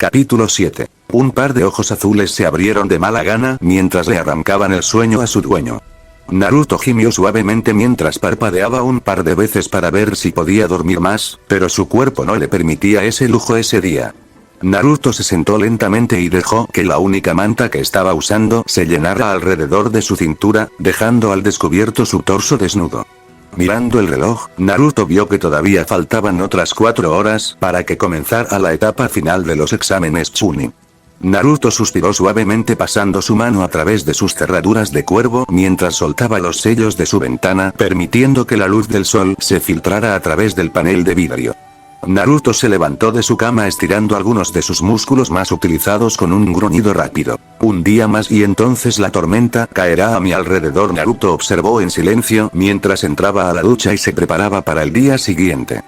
Capítulo 7. Un par de ojos azules se abrieron de mala gana mientras le arrancaban el sueño a su dueño. Naruto gimió suavemente mientras parpadeaba un par de veces para ver si podía dormir más, pero su cuerpo no le permitía ese lujo ese día. Naruto se sentó lentamente y dejó que la única manta que estaba usando se llenara alrededor de su cintura, dejando al descubierto su torso desnudo. Mirando el reloj, Naruto vio que todavía faltaban otras 4 horas para que comenzara la etapa final de los exámenes Chunin. Naruto suspiró suavemente pasando su mano a través de sus cerraduras de cuervo mientras soltaba los sellos de su ventana, permitiendo que la luz del sol se filtrara a través del panel de vidrio. Naruto se levantó de su cama estirando algunos de sus músculos más utilizados con un gruñido rápido. Un día más y entonces la tormenta caerá a mi alrededor. Naruto observó en silencio mientras entraba a la ducha y se preparaba para el día siguiente.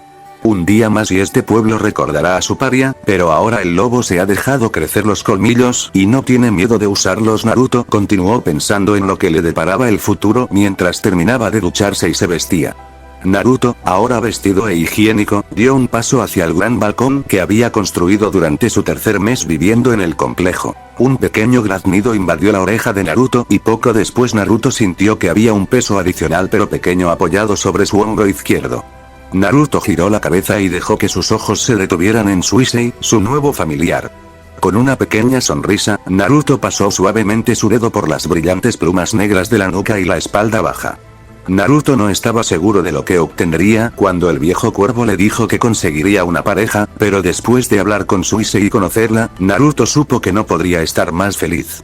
Un día más y este pueblo recordará a su paria, pero ahora el lobo se ha dejado crecer los colmillos y no tiene miedo de usarlos. Naruto continuó pensando en lo que le deparaba el futuro mientras terminaba de ducharse y se vestía. Naruto, ahora vestido e higiénico, dio un paso hacia el gran balcón que había construido durante su tercer mes viviendo en el complejo. Un pequeño graznido invadió la oreja de Naruto y poco después Naruto sintió que había un peso adicional pero pequeño apoyado sobre su hombro izquierdo. Naruto giró la cabeza y dejó que sus ojos se detuvieran en Suisei, su nuevo familiar. Con una pequeña sonrisa, Naruto pasó suavemente su dedo por las brillantes plumas negras de la nuca y la espalda baja. Naruto no estaba seguro de lo que obtendría cuando el viejo cuervo le dijo que conseguiría una pareja, pero después de hablar con Suisei y conocerla, Naruto supo que no podría estar más feliz.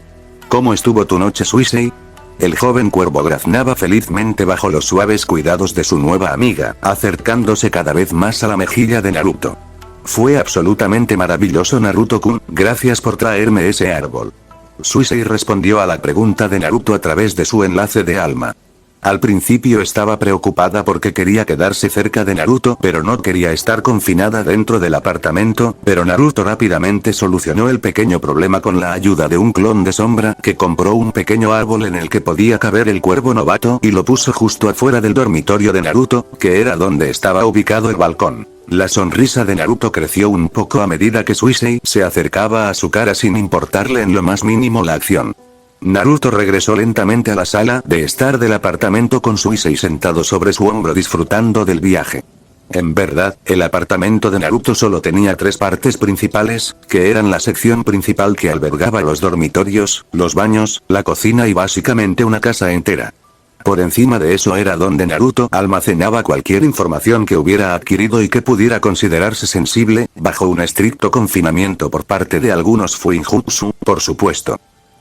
¿Cómo estuvo tu noche, Suisei? El joven cuervo graznaba felizmente bajo los suaves cuidados de su nueva amiga, acercándose cada vez más a la mejilla de Naruto. Fue absolutamente maravilloso, Naruto-kun, gracias por traerme ese árbol. Suisei respondió a la pregunta de Naruto a través de su enlace de alma. Al principio estaba preocupada porque quería quedarse cerca de Naruto pero no quería estar confinada dentro del apartamento, pero Naruto rápidamente solucionó el pequeño problema con la ayuda de un clon de sombra que compró un pequeño árbol en el que podía caber el cuervo novato y lo puso justo afuera del dormitorio de Naruto, que era donde estaba ubicado el balcón. La sonrisa de Naruto creció un poco a medida que Suisei se acercaba a su cara sin importarle en lo más mínimo la acción. Naruto regresó lentamente a la sala de estar del apartamento con Suisei sentado sobre su hombro disfrutando del viaje. En verdad, el apartamento de Naruto solo tenía 3 partes principales, que eran la sección principal que albergaba los dormitorios, los baños, la cocina y básicamente una casa entera. Por encima de eso era donde Naruto almacenaba cualquier información que hubiera adquirido y que pudiera considerarse sensible, bajo un estricto confinamiento por parte de algunos Fuinjutsu, por supuesto.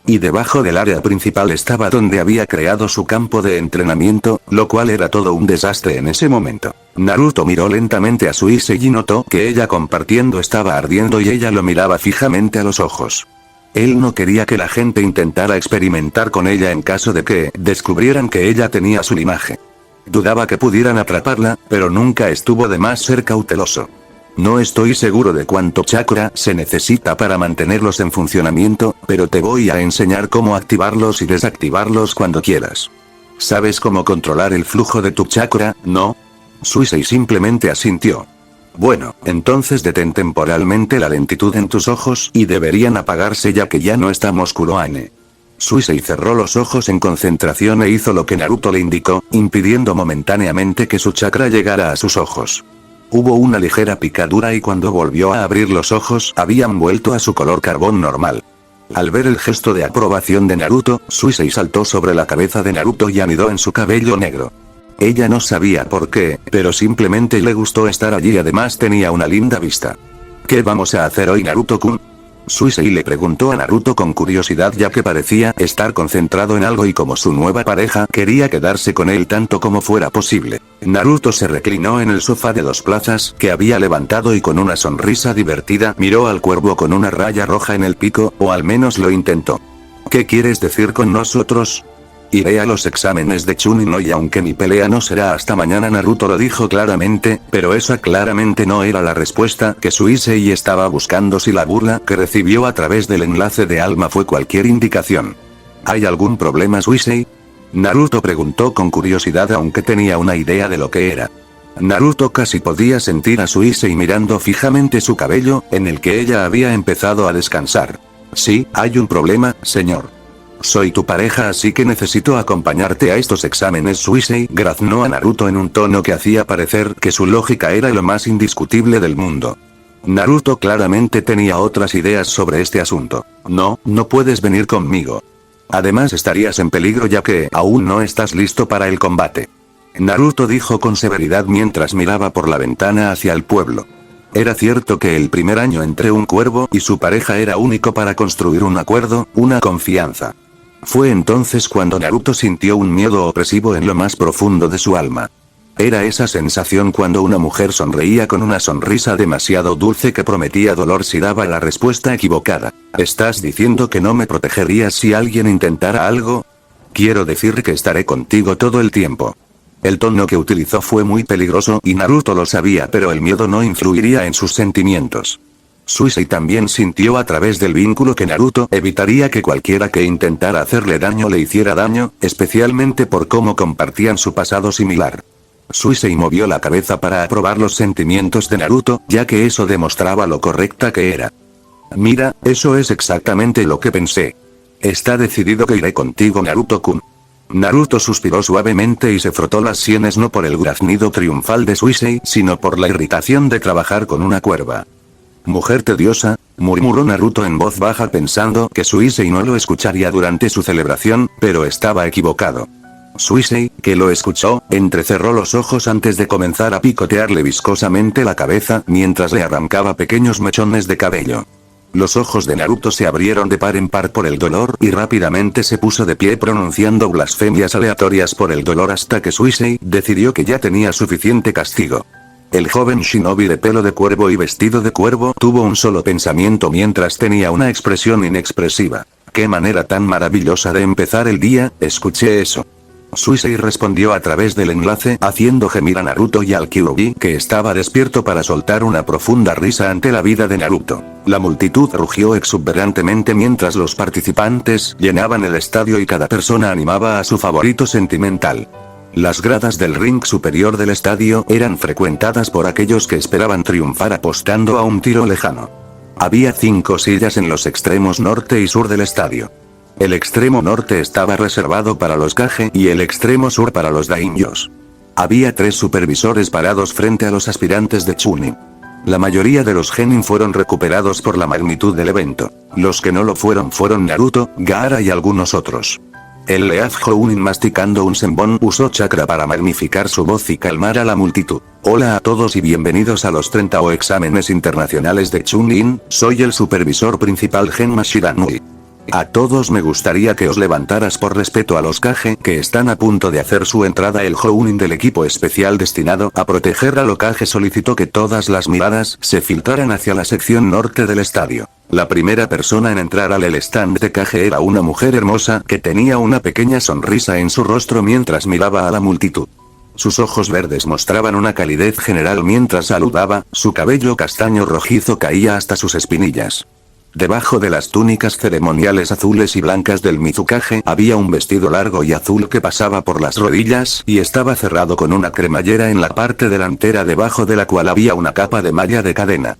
Y debajo del área principal estaba donde había creado su campo de entrenamiento, lo cual era todo un desastre en ese momento. Naruto miró lentamente a Suisei y notó que ella compartiendo estaba ardiendo y ella lo miraba fijamente a los ojos. Él no quería que la gente intentara experimentar con ella en caso de que descubrieran que ella tenía su linaje. Dudaba que pudieran atraparla, pero nunca estuvo de más ser cauteloso. No estoy seguro de cuánto chakra se necesita para mantenerlos en funcionamiento, pero te voy a enseñar cómo activarlos y desactivarlos cuando quieras. ¿Sabes cómo controlar el flujo de tu chakra, no? Suisei simplemente asintió. Bueno, entonces detén temporalmente la lentitud en tus ojos y deberían apagarse ya que ya no estamos Kuroane. Suisei cerró los ojos en concentración e hizo lo que Naruto le indicó, impidiendo momentáneamente que su chakra llegara a sus ojos. Hubo una ligera picadura y cuando volvió a abrir los ojos habían vuelto a su color carbón normal. Al ver el gesto de aprobación de Naruto, Suisei saltó sobre la cabeza de Naruto y anidó en su cabello negro. Ella no sabía por qué, pero simplemente le gustó estar allí y además tenía una linda vista. ¿Qué vamos a hacer hoy, Naruto-kun? Suisei le preguntó a Naruto con curiosidad ya que parecía estar concentrado en algo y como su nueva pareja quería quedarse con él tanto como fuera posible. Naruto se reclinó en el sofá de 2 plazas que había levantado y con una sonrisa divertida miró al cuervo con una raya roja en el pico, o al menos lo intentó. ¿Qué quieres decir con nosotros? Iré a los exámenes de Chunin hoy aunque mi pelea no será hasta mañana, Naruto lo dijo claramente, pero esa claramente no era la respuesta que Suisei estaba buscando si la burla que recibió a través del enlace de alma fue cualquier indicación. ¿Hay algún problema, Suisei? Naruto preguntó con curiosidad aunque tenía una idea de lo que era. Naruto casi podía sentir a Suisei mirando fijamente su cabello, en el que ella había empezado a descansar. Sí, hay un problema, señor. Soy tu pareja, así que necesito acompañarte a estos exámenes. Suisei graznó a Naruto en un tono que hacía parecer que su lógica era lo más indiscutible del mundo. Naruto claramente tenía otras ideas sobre este asunto. No, no puedes venir conmigo. Además estarías en peligro ya que aún no estás listo para el combate. Naruto dijo con severidad mientras miraba por la ventana hacia el pueblo. Era cierto que el primer año entre un cuervo y su pareja era único para construir un acuerdo, una confianza. Fue entonces cuando Naruto sintió un miedo opresivo en lo más profundo de su alma. Era esa sensación cuando una mujer sonreía con una sonrisa demasiado dulce que prometía dolor si daba la respuesta equivocada. ¿Estás diciendo que no me protegerías si alguien intentara algo? Quiero decir que estaré contigo todo el tiempo. El tono que utilizó fue muy peligroso y Naruto lo sabía, pero el miedo no influiría en sus sentimientos. Suisei también sintió a través del vínculo que Naruto evitaría que cualquiera que intentara hacerle daño le hiciera daño, especialmente por cómo compartían su pasado similar. Suisei movió la cabeza para aprobar los sentimientos de Naruto, ya que eso demostraba lo correcta que era. Mira, eso es exactamente lo que pensé. Está decidido que iré contigo, Naruto-kun. Naruto suspiró suavemente y se frotó las sienes no por el graznido triunfal de Suisei, sino por la irritación de trabajar con una cuerva. Mujer tediosa, murmuró Naruto en voz baja pensando que Suisei no lo escucharía durante su celebración, pero estaba equivocado. Suisei, que lo escuchó, entrecerró los ojos antes de comenzar a picotearle viscosamente la cabeza mientras le arrancaba pequeños mechones de cabello. Los ojos de Naruto se abrieron de par en par por el dolor y rápidamente se puso de pie pronunciando blasfemias aleatorias por el dolor hasta que Suisei decidió que ya tenía suficiente castigo. El joven shinobi de pelo de cuervo y vestido de cuervo tuvo un solo pensamiento mientras tenía una expresión inexpresiva. ¡Qué manera tan maravillosa de empezar el día! Escuché eso. Suisei respondió a través del enlace haciendo gemir a Naruto y al Kyuubi que estaba despierto para soltar una profunda risa ante la vida de Naruto. La multitud rugió exuberantemente mientras los participantes llenaban el estadio y cada persona animaba a su favorito sentimental. Las gradas del ring superior del estadio eran frecuentadas por aquellos que esperaban triunfar apostando a un tiro lejano. Había 5 sillas en los extremos norte y sur del estadio. El extremo norte estaba reservado para los Kage y el extremo sur para los Daimyos. Había 3 supervisores parados frente a los aspirantes de Chunin. La mayoría de los genin fueron recuperados por la magnitud del evento. Los que no lo fueron Naruto, Gaara y algunos otros. El Leaf Jounin masticando un senbon usó chakra para magnificar su voz y calmar a la multitud. Hola a todos y bienvenidos a los 30 exámenes internacionales de Chunin, soy el supervisor principal Genma Shiranui. A todos me gustaría que os levantaras por respeto a los Kage que están a punto de hacer su entrada. El Jounin del equipo especial destinado a proteger al Hokage solicitó que todas las miradas se filtraran hacia la sección norte del estadio. La primera persona en entrar al stand de Kage era una mujer hermosa que tenía una pequeña sonrisa en su rostro mientras miraba a la multitud. Sus ojos verdes mostraban una calidez general mientras saludaba, su cabello castaño rojizo caía hasta sus espinillas. Debajo de las túnicas ceremoniales azules y blancas del Mizukage había un vestido largo y azul que pasaba por las rodillas y estaba cerrado con una cremallera en la parte delantera debajo de la cual había una capa de malla de cadena.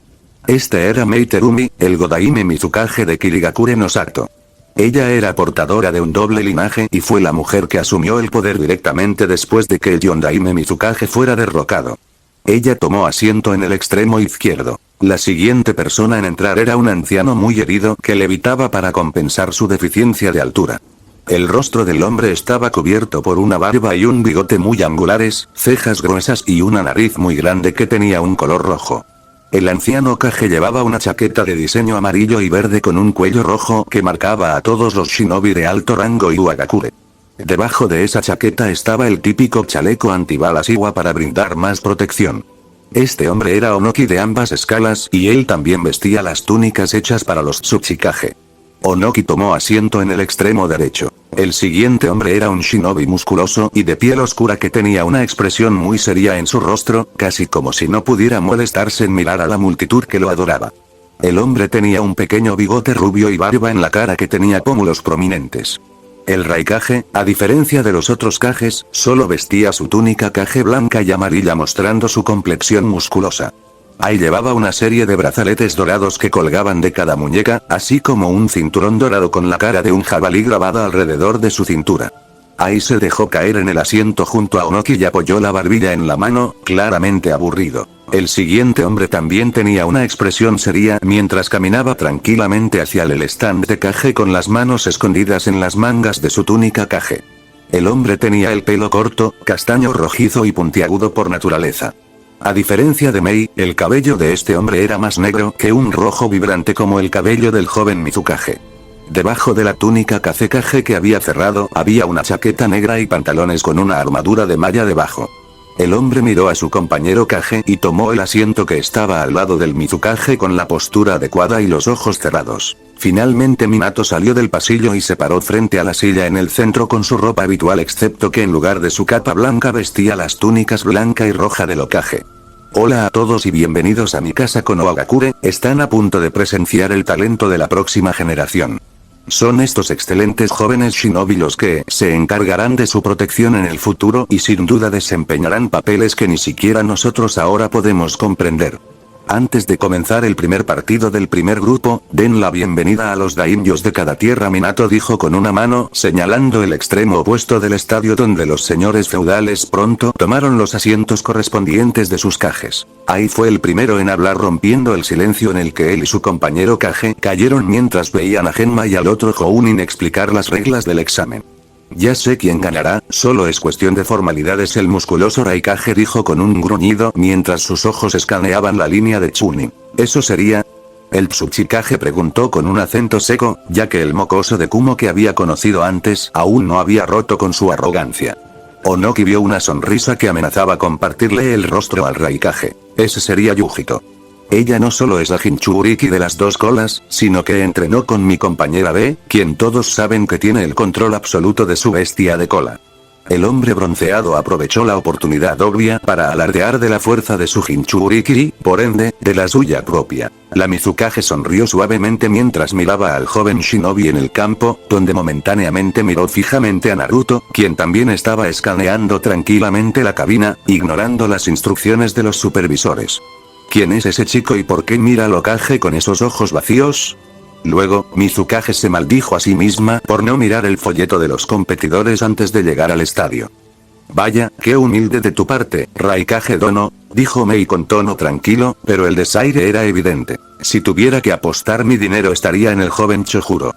Este era Mei Terumi, el Godaime Mizukage de Kirigakure no Sato. Ella era portadora de un doble linaje y fue la mujer que asumió el poder directamente después de que el Yondaime Mizukage fuera derrocado. Ella tomó asiento en el extremo izquierdo. La siguiente persona en entrar era un anciano muy herido que levitaba para compensar su deficiencia de altura. El rostro del hombre estaba cubierto por una barba y un bigote muy angulares, cejas gruesas y una nariz muy grande que tenía un color rojo. El anciano Kage llevaba una chaqueta de diseño amarillo y verde con un cuello rojo que marcaba a todos los shinobi de alto rango y Uagakure. Debajo de esa chaqueta estaba el típico chaleco antibalas Iwa para brindar más protección. Este hombre era Onoki de ambas escalas y él también vestía las túnicas hechas para los Tsuchikage. Onoki tomó asiento en el extremo derecho. El siguiente hombre era un shinobi musculoso y de piel oscura que tenía una expresión muy seria en su rostro, casi como si no pudiera molestarse en mirar a la multitud que lo adoraba. El hombre tenía un pequeño bigote rubio y barba en la cara que tenía pómulos prominentes. El Raikage, a diferencia de los otros Kages, solo vestía su túnica Kage blanca y amarilla mostrando su complexión musculosa. Ahí llevaba una serie de brazaletes dorados que colgaban de cada muñeca, así como un cinturón dorado con la cara de un jabalí grabada alrededor de su cintura. Ahí se dejó caer en el asiento junto a Onoki y apoyó la barbilla en la mano, claramente aburrido. El siguiente hombre también tenía una expresión seria mientras caminaba tranquilamente hacia el stand de Kage con las manos escondidas en las mangas de su túnica Kage. El hombre tenía el pelo corto, castaño rojizo y puntiagudo por naturaleza. A diferencia de Mei, el cabello de este hombre era más negro que un rojo vibrante como el cabello del joven Mizukage. Debajo de la túnica Kazekage que había cerrado, había una chaqueta negra y pantalones con una armadura de malla debajo. El hombre miró a su compañero Kage y tomó el asiento que estaba al lado del Mizukage con la postura adecuada y los ojos cerrados. Finalmente Minato salió del pasillo y se paró frente a la silla en el centro con su ropa habitual excepto que en lugar de su capa blanca vestía las túnicas blanca y roja del Hokage. Hola a todos y bienvenidos a mi casa Konohagakure, están a punto de presenciar el talento de la próxima generación. Son estos excelentes jóvenes shinobi los que se encargarán de su protección en el futuro y sin duda desempeñarán papeles que ni siquiera nosotros ahora podemos comprender. Antes de comenzar el primer partido del primer grupo, den la bienvenida a los daimyos de cada tierra, Minato dijo con una mano, señalando el extremo opuesto del estadio donde los señores feudales pronto tomaron los asientos correspondientes de sus Kages. Ahí fue el primero en hablar rompiendo el silencio en el que él y su compañero Kage cayeron mientras veían a Genma y al otro Jounin explicar las reglas del examen. Ya sé quién ganará, solo es cuestión de formalidades. El musculoso Raikage dijo con un gruñido mientras sus ojos escaneaban la línea de Chunin. ¿Eso sería? El Tsuchikage preguntó con un acento seco, ya que el mocoso de Kumo que había conocido antes aún no había roto con su arrogancia. Onoki vio una sonrisa que amenazaba compartirle el rostro al Raikage. Ese sería Yujito. Ella no solo es la Jinchuriki de las dos colas, sino que entrenó con mi compañera B, quien todos saben que tiene el control absoluto de su bestia de cola. El hombre bronceado aprovechó la oportunidad obvia para alardear de la fuerza de su Jinchuriki y, por ende, de la suya propia. La Mizukage sonrió suavemente mientras miraba al joven shinobi en el campo, donde momentáneamente miró fijamente a Naruto, quien también estaba escaneando tranquilamente la cabina, ignorando las instrucciones de los supervisores. ¿Quién es ese chico y por qué mira al Hokage con esos ojos vacíos? Luego, Mizukage se maldijo a sí misma por no mirar el folleto de los competidores antes de llegar al estadio. Vaya, qué humilde de tu parte, Raikage Dono, dijo Mei con tono tranquilo, pero el desaire era evidente. Si tuviera que apostar mi dinero estaría en el joven Chojuro.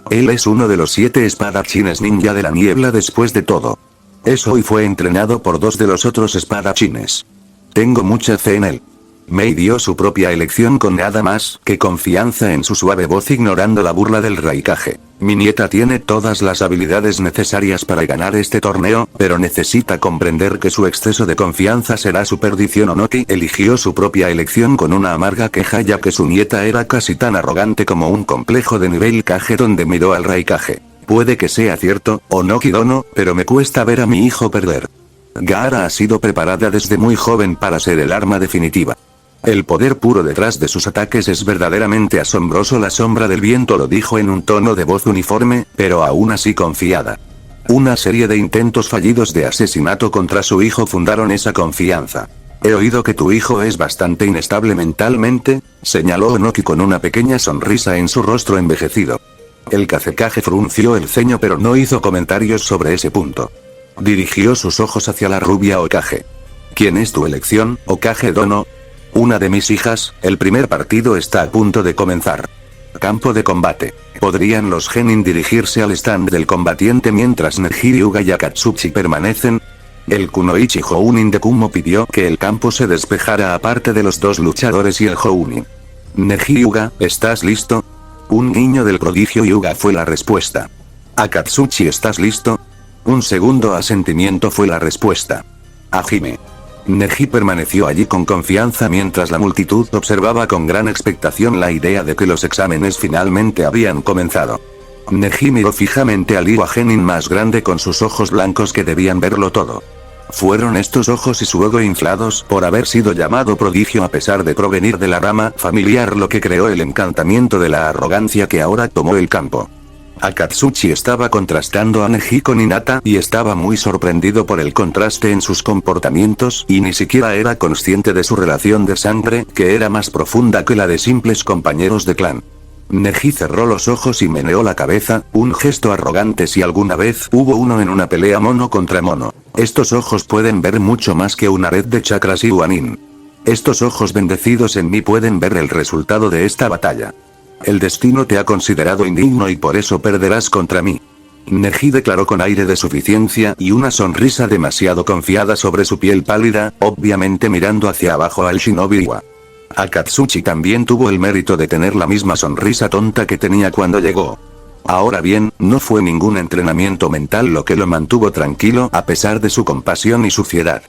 Él es uno de los 7 espadachines ninja de la niebla después de todo. Eso y fue entrenado por 2 de los otros espadachines. Tengo mucha fe en él. Mei dio su propia elección con nada más que confianza en su suave voz ignorando la burla del Raikage. Mi nieta tiene todas las habilidades necesarias para ganar este torneo, pero necesita comprender que su exceso de confianza será su perdición. Onoki eligió su propia elección con una amarga queja ya que su nieta era casi tan arrogante como un complejo de nivel Kage donde miró al Raikage. Puede que sea cierto, Onoki Dono, pero me cuesta ver a mi hijo perder. Gaara ha sido preparada desde muy joven para ser el arma definitiva. El poder puro detrás de sus ataques es verdaderamente asombroso. La sombra del viento lo dijo en un tono de voz uniforme, pero aún así confiada. Una serie de intentos fallidos de asesinato contra su hijo fundaron esa confianza. He oído que tu hijo es bastante inestable mentalmente, señaló Onoki con una pequeña sonrisa en su rostro envejecido. El Kazekage frunció el ceño pero no hizo comentarios sobre ese punto. Dirigió sus ojos hacia la rubia Hokage. ¿Quién es tu elección, Hokage Dono? Una de mis hijas, el primer partido está a punto de comenzar. Campo de combate. ¿Podrían los genin dirigirse al stand del combatiente mientras Neji Hyuga y Akatsuki permanecen? El Kunoichi Jounin de Kumo pidió que el campo se despejara aparte de los 2 luchadores y el Jounin. Neji Hyuga, ¿estás listo? Un niño del prodigio Hyuga fue la respuesta. Akatsuki, ¿estás listo? Un segundo asentimiento fue la respuesta. Hajime. Neji permaneció allí con confianza mientras la multitud observaba con gran expectación la idea de que los exámenes finalmente habían comenzado. Neji miró fijamente al Iwa Genin más grande con sus ojos blancos que debían verlo todo. Fueron estos ojos y su ego inflados por haber sido llamado prodigio a pesar de provenir de la rama familiar lo que creó el encantamiento de la arrogancia que ahora tomó el campo. Akatsuchi estaba contrastando a Neji con Hinata y estaba muy sorprendido por el contraste en sus comportamientos y ni siquiera era consciente de su relación de sangre, que era más profunda que la de simples compañeros de clan. Neji cerró los ojos y meneó la cabeza, un gesto arrogante si alguna vez hubo uno en una pelea mono contra mono. Estos ojos pueden ver mucho más que una red de chakras y Yuanin. Estos ojos bendecidos en mí pueden ver el resultado de esta batalla. El destino te ha considerado indigno y por eso perderás contra mí. Neji declaró con aire de suficiencia y una sonrisa demasiado confiada sobre su piel pálida, obviamente mirando hacia abajo al shinobi Iwa. Akatsuchi también tuvo el mérito de tener la misma sonrisa tonta que tenía cuando llegó. Ahora bien, no fue ningún entrenamiento mental lo que lo mantuvo tranquilo a pesar de su compasión y suciedad.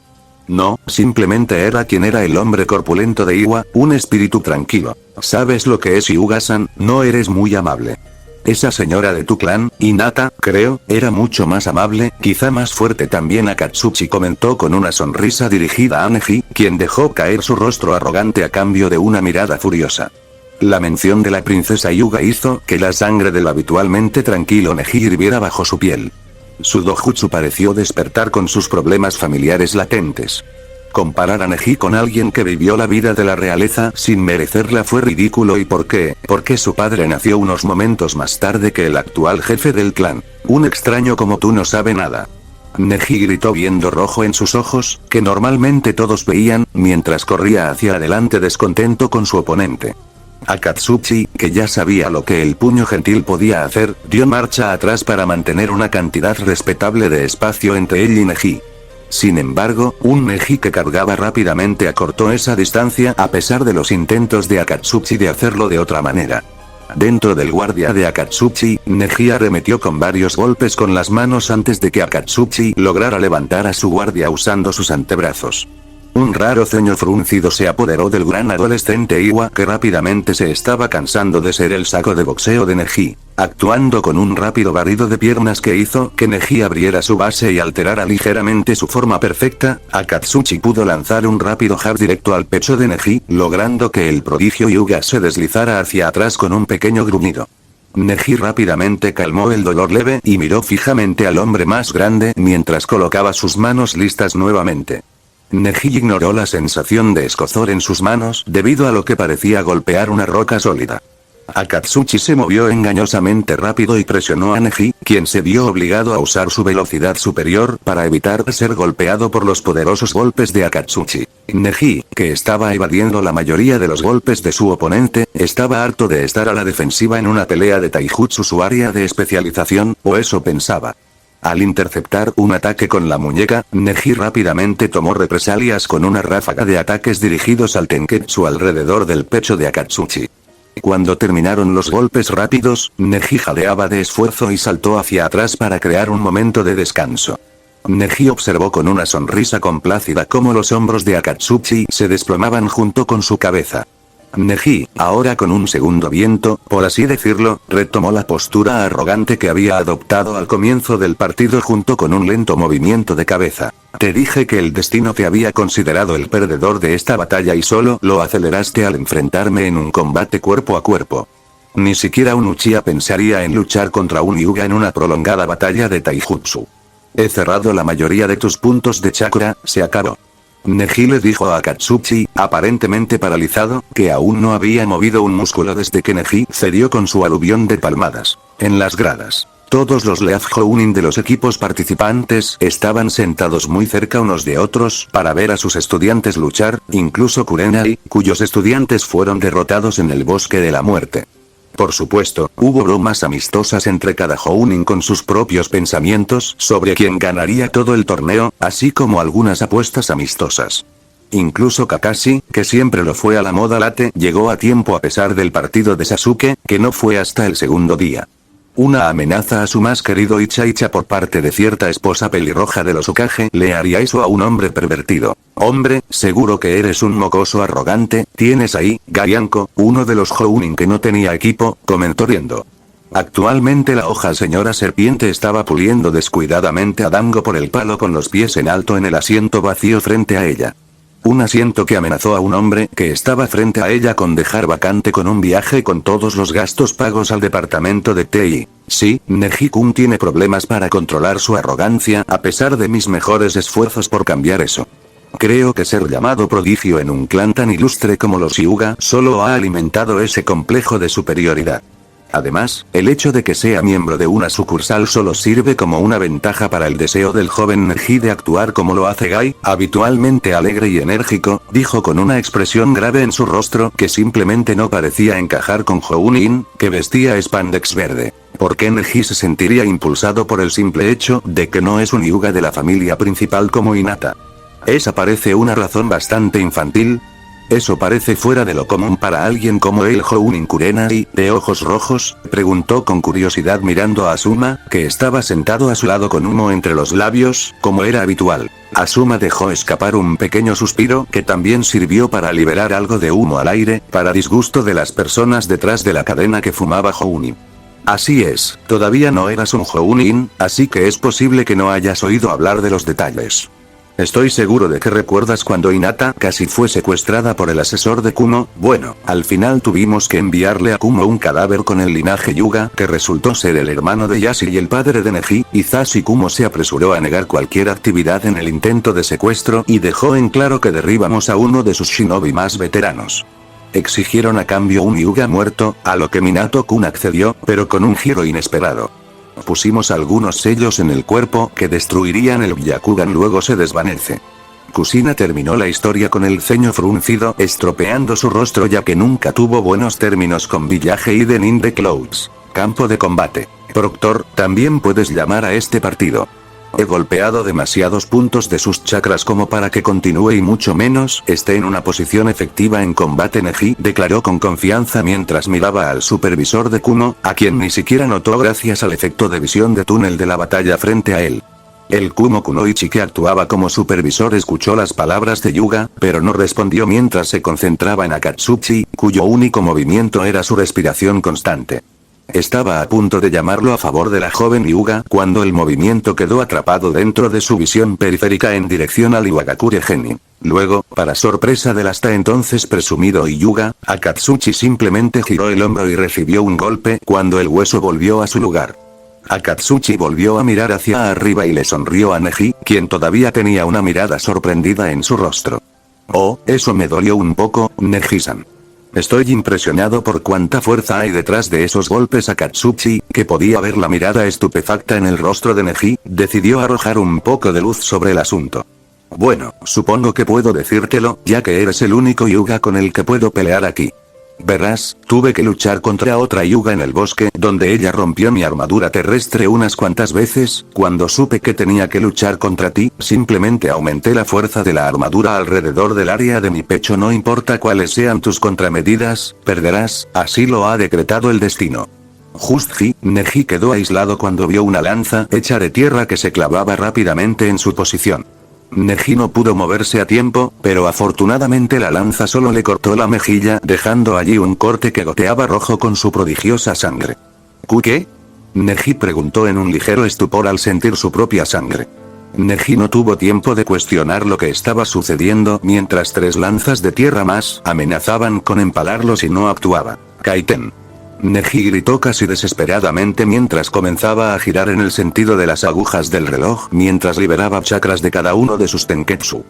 No, simplemente era quien era el hombre corpulento de Iwa, un espíritu tranquilo. ¿Sabes lo que es Hyuga-san? No eres muy amable. Esa señora de tu clan, Hinata, creo, era mucho más amable, quizá más fuerte también. Akatsuchi comentó con una sonrisa dirigida a Neji, quien dejó caer su rostro arrogante a cambio de una mirada furiosa. La mención de la princesa Hyuga hizo que la sangre del habitualmente tranquilo Neji hirviera bajo su piel. Su dojutsu pareció despertar con sus problemas familiares latentes. Comparar a Neji con alguien que vivió la vida de la realeza sin merecerla fue ridículo. ¿Y por qué? Porque su padre nació unos momentos más tarde que el actual jefe del clan. Un extraño como tú no sabe nada. Neji gritó viendo rojo en sus ojos, que normalmente todos veían, mientras corría hacia adelante descontento con su oponente. Akatsuchi, que ya sabía lo que el puño gentil podía hacer, dio marcha atrás para mantener una cantidad respetable de espacio entre él y Neji. Sin embargo, un Neji que cargaba rápidamente acortó esa distancia a pesar de los intentos de Akatsuchi de hacerlo de otra manera. Dentro del guardia de Akatsuchi, Neji arremetió con varios golpes con las manos antes de que Akatsuchi lograra levantar a su guardia usando sus antebrazos. Un raro ceño fruncido se apoderó del gran adolescente Iwa, que rápidamente se estaba cansando de ser el saco de boxeo de Neji, actuando con un rápido barrido de piernas que hizo que Neji abriera su base y alterara ligeramente su forma perfecta. Akatsuchi pudo lanzar un rápido jab directo al pecho de Neji, logrando que el prodigio Hyuga se deslizara hacia atrás con un pequeño gruñido. Neji rápidamente calmó el dolor leve y miró fijamente al hombre más grande mientras colocaba sus manos listas nuevamente. Neji ignoró la sensación de escozor en sus manos debido a lo que parecía golpear una roca sólida. Akatsuchi se movió engañosamente rápido y presionó a Neji, quien se vio obligado a usar su velocidad superior para evitar ser golpeado por los poderosos golpes de Akatsuchi. Neji, que estaba evadiendo la mayoría de los golpes de su oponente, estaba harto de estar a la defensiva en una pelea de taijutsu, su área de especialización, o eso pensaba. Al interceptar un ataque con la muñeca, Neji rápidamente tomó represalias con una ráfaga de ataques dirigidos al tenketsu alrededor del pecho de Akatsuchi. Cuando terminaron los golpes rápidos, Neji jadeaba de esfuerzo y saltó hacia atrás para crear un momento de descanso. Neji observó con una sonrisa complácida cómo los hombros de Akatsuchi se desplomaban junto con su cabeza. Neji, ahora con un segundo viento, por así decirlo, retomó la postura arrogante que había adoptado al comienzo del partido junto con un lento movimiento de cabeza. Te dije que el destino te había considerado el perdedor de esta batalla y solo lo aceleraste al enfrentarme en un combate cuerpo a cuerpo. Ni siquiera un Uchiha pensaría en luchar contra un Hyuga en una prolongada batalla de taijutsu. He cerrado la mayoría de tus puntos de chakra, se acabó. Neji le dijo a Akatsuchi, aparentemente paralizado, que aún no había movido un músculo desde que Neji cedió con su aluvión de palmadas. En las gradas, todos los Leaf Jounin de los equipos participantes estaban sentados muy cerca unos de otros para ver a sus estudiantes luchar, incluso Kurenai, cuyos estudiantes fueron derrotados en el bosque de la muerte. Por supuesto, hubo bromas amistosas entre cada Jounin con sus propios pensamientos sobre quién ganaría todo el torneo, así como algunas apuestas amistosas. Incluso Kakashi, que siempre lo fue a la moda late, llegó a tiempo a pesar del partido de Sasuke, que no fue hasta el segundo día. Una amenaza a su más querido Icha por parte de cierta esposa pelirroja de los Hokage le haría eso a un hombre pervertido. Hombre, seguro que eres un mocoso arrogante, tienes ahí, Garianko, uno de los Jounin que no tenía equipo, comentó riendo. Actualmente la hoja señora serpiente estaba puliendo descuidadamente a Dango por el palo con los pies en alto en el asiento vacío frente a ella. Un asiento que amenazó a un hombre que estaba frente a ella con dejar vacante con un viaje con todos los gastos pagos al departamento de TI. Sí, Neji-kun tiene problemas para controlar su arrogancia a pesar de mis mejores esfuerzos por cambiar eso. Creo que ser llamado prodigio en un clan tan ilustre como los Hyuga solo ha alimentado ese complejo de superioridad. Además, el hecho de que sea miembro de una sucursal solo sirve como una ventaja para el deseo del joven Neji de actuar como lo hace Gai, habitualmente alegre y enérgico, dijo con una expresión grave en su rostro que simplemente no parecía encajar con Jounin, que vestía spandex verde. ¿Por qué Neji se sentiría impulsado por el simple hecho de que no es un Hyuga de la familia principal como Hinata? Esa parece una razón bastante infantil. ¿Eso parece fuera de lo común para alguien como el Jounin Kurenai, de ojos rojos? Preguntó con curiosidad mirando a Asuma, que estaba sentado a su lado con humo entre los labios, como era habitual. Asuma dejó escapar un pequeño suspiro que también sirvió para liberar algo de humo al aire, para disgusto de las personas detrás de la cadena que fumaba Jounin. Así es, todavía no eras un Jounin, así que es posible que no hayas oído hablar de los detalles. Estoy seguro de que recuerdas cuando Hinata casi fue secuestrada por el asesor de Kumo. Bueno, al final tuvimos que enviarle a Kumo un cadáver con el linaje Hyuga que resultó ser el hermano de Yashi y el padre de Neji. Hisashi Kumo se apresuró a negar cualquier actividad en el intento de secuestro y dejó en claro que derribamos a uno de sus shinobi más veteranos. Exigieron a cambio un Hyuga muerto, a lo que Minato-kun accedió, pero con un giro inesperado. Pusimos algunos sellos en el cuerpo que destruirían el Byakugan, luego se desvanece. Kusina terminó la historia con el ceño fruncido, estropeando su rostro ya que nunca tuvo buenos términos con Village Iden in the Clouds. Campo de combate. Proctor, también puedes llamar a este partido. He golpeado demasiados puntos de sus chakras como para que continúe y mucho menos esté en una posición efectiva en combate. Neji declaró con confianza mientras miraba al supervisor de Kumo, a quien ni siquiera notó gracias al efecto de visión de túnel de la batalla frente a él. El Kumo Kunoichi que actuaba como supervisor escuchó las palabras de Hyuga, pero no respondió mientras se concentraba en Akatsuchi, cuyo único movimiento era su respiración constante. Estaba a punto de llamarlo a favor de la joven Hyuga cuando el movimiento quedó atrapado dentro de su visión periférica en dirección al Iwagakure Genin. Luego, para sorpresa del hasta entonces presumido Hyuga, Akatsuchi simplemente giró el hombro y recibió un golpe cuando el hueso volvió a su lugar. Akatsuchi volvió a mirar hacia arriba y le sonrió a Neji, quien todavía tenía una mirada sorprendida en su rostro. Oh, eso me dolió un poco, Neji-san. Estoy impresionado por cuánta fuerza hay detrás de esos golpes. Akatsuchi, que podía ver la mirada estupefacta en el rostro de Neji, decidió arrojar un poco de luz sobre el asunto. Bueno, supongo que puedo decírtelo, ya que eres el único Hyuga con el que puedo pelear aquí. Verás, tuve que luchar contra otra Hyuga en el bosque, donde ella rompió mi armadura terrestre unas cuantas veces. Cuando supe que tenía que luchar contra ti, simplemente aumenté la fuerza de la armadura alrededor del área de mi pecho. No importa cuáles sean tus contramedidas, perderás, así lo ha decretado el destino. Just-ji, Neji quedó aislado cuando vio una lanza hecha de tierra que se clavaba rápidamente en su posición. Neji no pudo moverse a tiempo, pero afortunadamente la lanza solo le cortó la mejilla, dejando allí un corte que goteaba rojo con su prodigiosa sangre. ¿Qué? Neji preguntó en un ligero estupor al sentir su propia sangre. Neji no tuvo tiempo de cuestionar lo que estaba sucediendo mientras 3 lanzas de tierra más amenazaban con empalarlo si no actuaba. Kaiten. Neji gritó casi desesperadamente mientras comenzaba a girar en el sentido de las agujas del reloj mientras liberaba chakras de cada uno de sus tenketsu.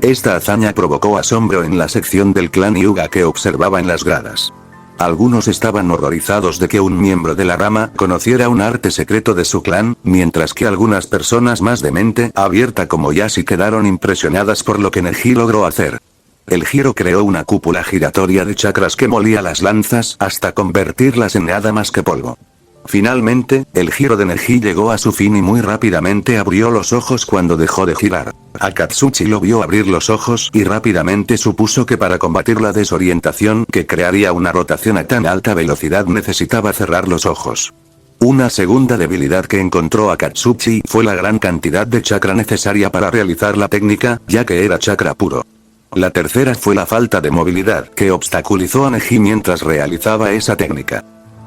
Esta hazaña provocó asombro en la sección del clan Hyuga que observaba en las gradas. Algunos estaban horrorizados de que un miembro de la rama conociera un arte secreto de su clan, mientras que algunas personas más de mente abierta como Yashi quedaron impresionadas por lo que Neji logró hacer. El giro creó una cúpula giratoria de chakras que molía las lanzas hasta convertirlas en nada más que polvo. Finalmente, el giro de Neji llegó a su fin y muy rápidamente abrió los ojos cuando dejó de girar. Akatsuchi lo vio abrir los ojos y rápidamente supuso que para combatir la desorientación que crearía una rotación a tan alta velocidad necesitaba cerrar los ojos. Una segunda debilidad que encontró Akatsuchi fue la gran cantidad de chakra necesaria para realizar la técnica, ya que era chakra puro. La tercera fue la falta de movilidad que obstaculizó a Neji mientras realizaba esa técnica.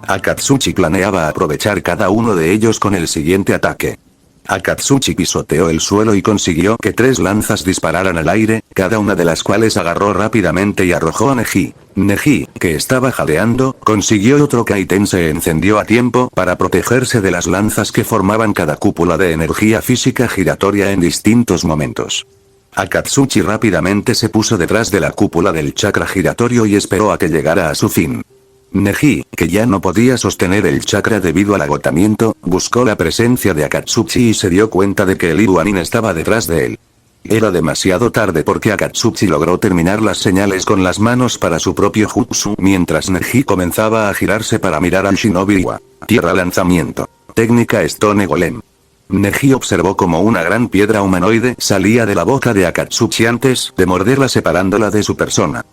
Akatsuchi planeaba aprovechar cada uno de ellos con el siguiente ataque. Akatsuchi pisoteó el suelo y consiguió que 3 lanzas dispararan al aire, cada una de las cuales agarró rápidamente y arrojó a Neji. Neji, que estaba jadeando, consiguió otro kaiten, se encendió a tiempo para protegerse de las lanzas que formaban cada cúpula de energía física giratoria en distintos momentos. Akatsuchi rápidamente se puso detrás de la cúpula del chakra giratorio y esperó a que llegara a su fin. Neji, que ya no podía sostener el chakra debido al agotamiento, buscó la presencia de Akatsuchi y se dio cuenta de que el Iruanin estaba detrás de él. Era demasiado tarde porque Akatsuchi logró terminar las señales con las manos para su propio jutsu mientras Neji comenzaba a girarse para mirar al Shinobi Iwa. Tierra lanzamiento. Técnica Stone Golem. Neji observó como una gran piedra humanoide salía de la boca de Akatsuchi antes de morderla separándola de su persona.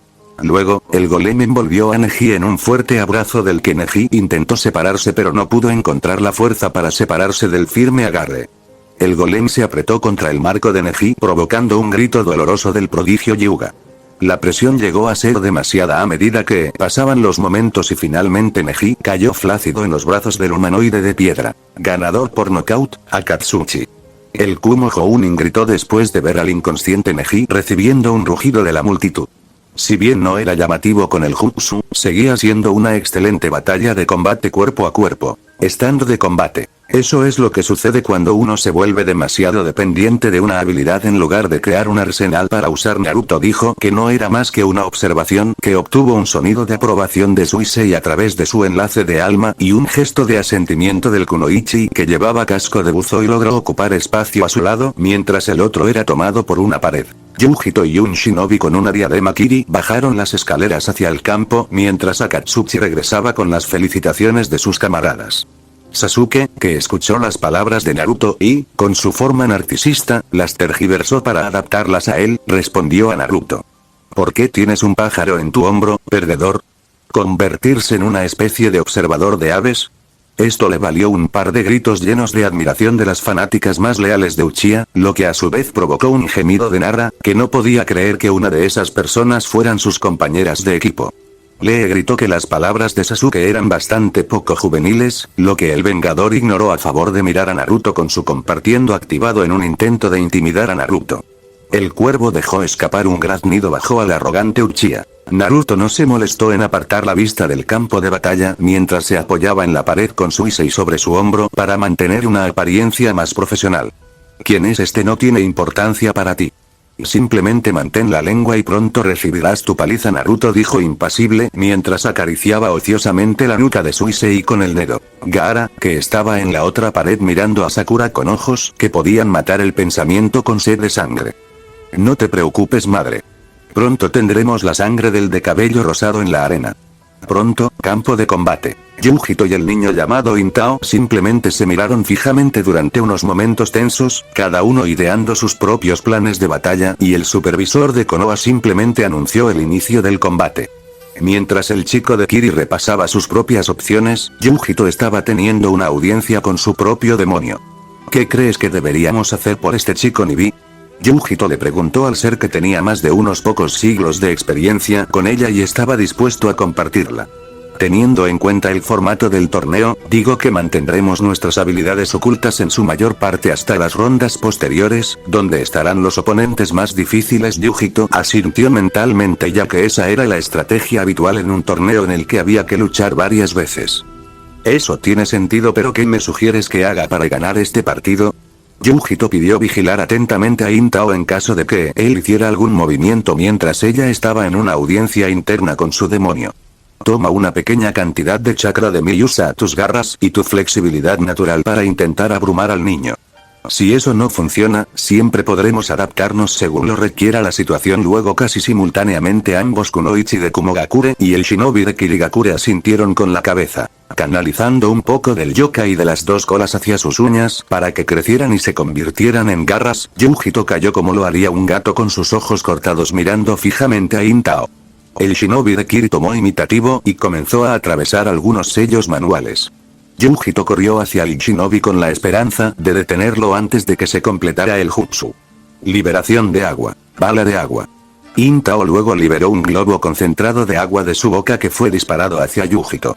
Luego, el golem envolvió a Neji en un fuerte abrazo del que Neji intentó separarse pero no pudo encontrar la fuerza para separarse del firme agarre. El golem se apretó contra el marco de Neji provocando un grito doloroso del prodigio Hyuga. La presión llegó a ser demasiada a medida que pasaban los momentos y finalmente Neji cayó flácido en los brazos del humanoide de piedra. Ganador por nocaut, Akatsuchi. El Kumo Hounin gritó después de ver al inconsciente Neji recibiendo un rugido de la multitud. Si bien no era llamativo con el jutsu, seguía siendo una excelente batalla de combate cuerpo a cuerpo. Stand de combate. Eso es lo que sucede cuando uno se vuelve demasiado dependiente de una habilidad en lugar de crear un arsenal para usar. Naruto dijo que no era más que una observación, que obtuvo un sonido de aprobación de Suisei a través de su enlace de alma y un gesto de asentimiento del kunoichi que llevaba casco de buzo y logró ocupar espacio a su lado mientras el otro era tomado por una pared. Yujito y un shinobi con una diadema Kiri bajaron las escaleras hacia el campo mientras Akatsuchi regresaba con las felicitaciones de sus camaradas. Sasuke, que escuchó las palabras de Naruto y, con su forma narcisista, las tergiversó para adaptarlas a él, respondió a Naruto. ¿Por qué tienes un pájaro en tu hombro, perdedor? ¿Convertirse en una especie de observador de aves? Esto le valió un par de gritos llenos de admiración de las fanáticas más leales de Uchiha, lo que a su vez provocó un gemido de Nara, que no podía creer que una de esas personas fueran sus compañeras de equipo. Lee gritó que las palabras de Sasuke eran bastante poco juveniles, lo que el Vengador ignoró a favor de mirar a Naruto con su compartiendo activado en un intento de intimidar a Naruto. El cuervo dejó escapar un graznido bajo al arrogante Uchiha. Naruto no se molestó en apartar la vista del campo de batalla mientras se apoyaba en la pared con Suisei sobre su hombro para mantener una apariencia más profesional. ¿Quién es este? No tiene importancia para ti. Simplemente mantén la lengua y pronto recibirás tu paliza. Naruto dijo impasible mientras acariciaba ociosamente la nuca de Suisei con el dedo. Gaara, que estaba en la otra pared mirando a Sakura con ojos que podían matar el pensamiento con sed de sangre. No te preocupes, madre. Pronto tendremos la sangre del de cabello rosado en la arena. Pronto, campo de combate. Yujito y el niño llamado Intao simplemente se miraron fijamente durante unos momentos tensos, cada uno ideando sus propios planes de batalla, y el supervisor de Konoha simplemente anunció el inicio del combate. Mientras el chico de Kiri repasaba sus propias opciones, Yujito estaba teniendo una audiencia con su propio demonio. ¿Qué crees que deberíamos hacer por este chico, Nibi? Yujito le preguntó al ser que tenía más de unos pocos siglos de experiencia con ella y estaba dispuesto a compartirla. Teniendo en cuenta el formato del torneo, digo que mantendremos nuestras habilidades ocultas en su mayor parte hasta las rondas posteriores, donde estarán los oponentes más difíciles. Yujito asintió mentalmente ya que esa era la estrategia habitual en un torneo en el que había que luchar varias veces. Eso tiene sentido, pero ¿qué me sugieres que haga para ganar este partido? Yujito pidió vigilar atentamente a Intao en caso de que él hiciera algún movimiento mientras ella estaba en una audiencia interna con su demonio. Toma una pequeña cantidad de chakra de mi, usa tus garras y tu flexibilidad natural para intentar abrumar al niño. Si eso no funciona, siempre podremos adaptarnos según lo requiera la situación. Luego casi simultáneamente ambos kunoichi de Kumogakure y el shinobi de Kirigakure asintieron con la cabeza, canalizando un poco del yokai de las dos colas hacia sus uñas para que crecieran y se convirtieran en garras. Yujito cayó como lo haría un gato con sus ojos cortados mirando fijamente a Intao. El shinobi de Kiri tomó imitativo y comenzó a atravesar algunos sellos manuales. Yujito corrió hacia el shinobi con la esperanza de detenerlo antes de que se completara el jutsu. Liberación de agua. Bala de agua. Intao luego liberó un globo concentrado de agua de su boca que fue disparado hacia Yujito.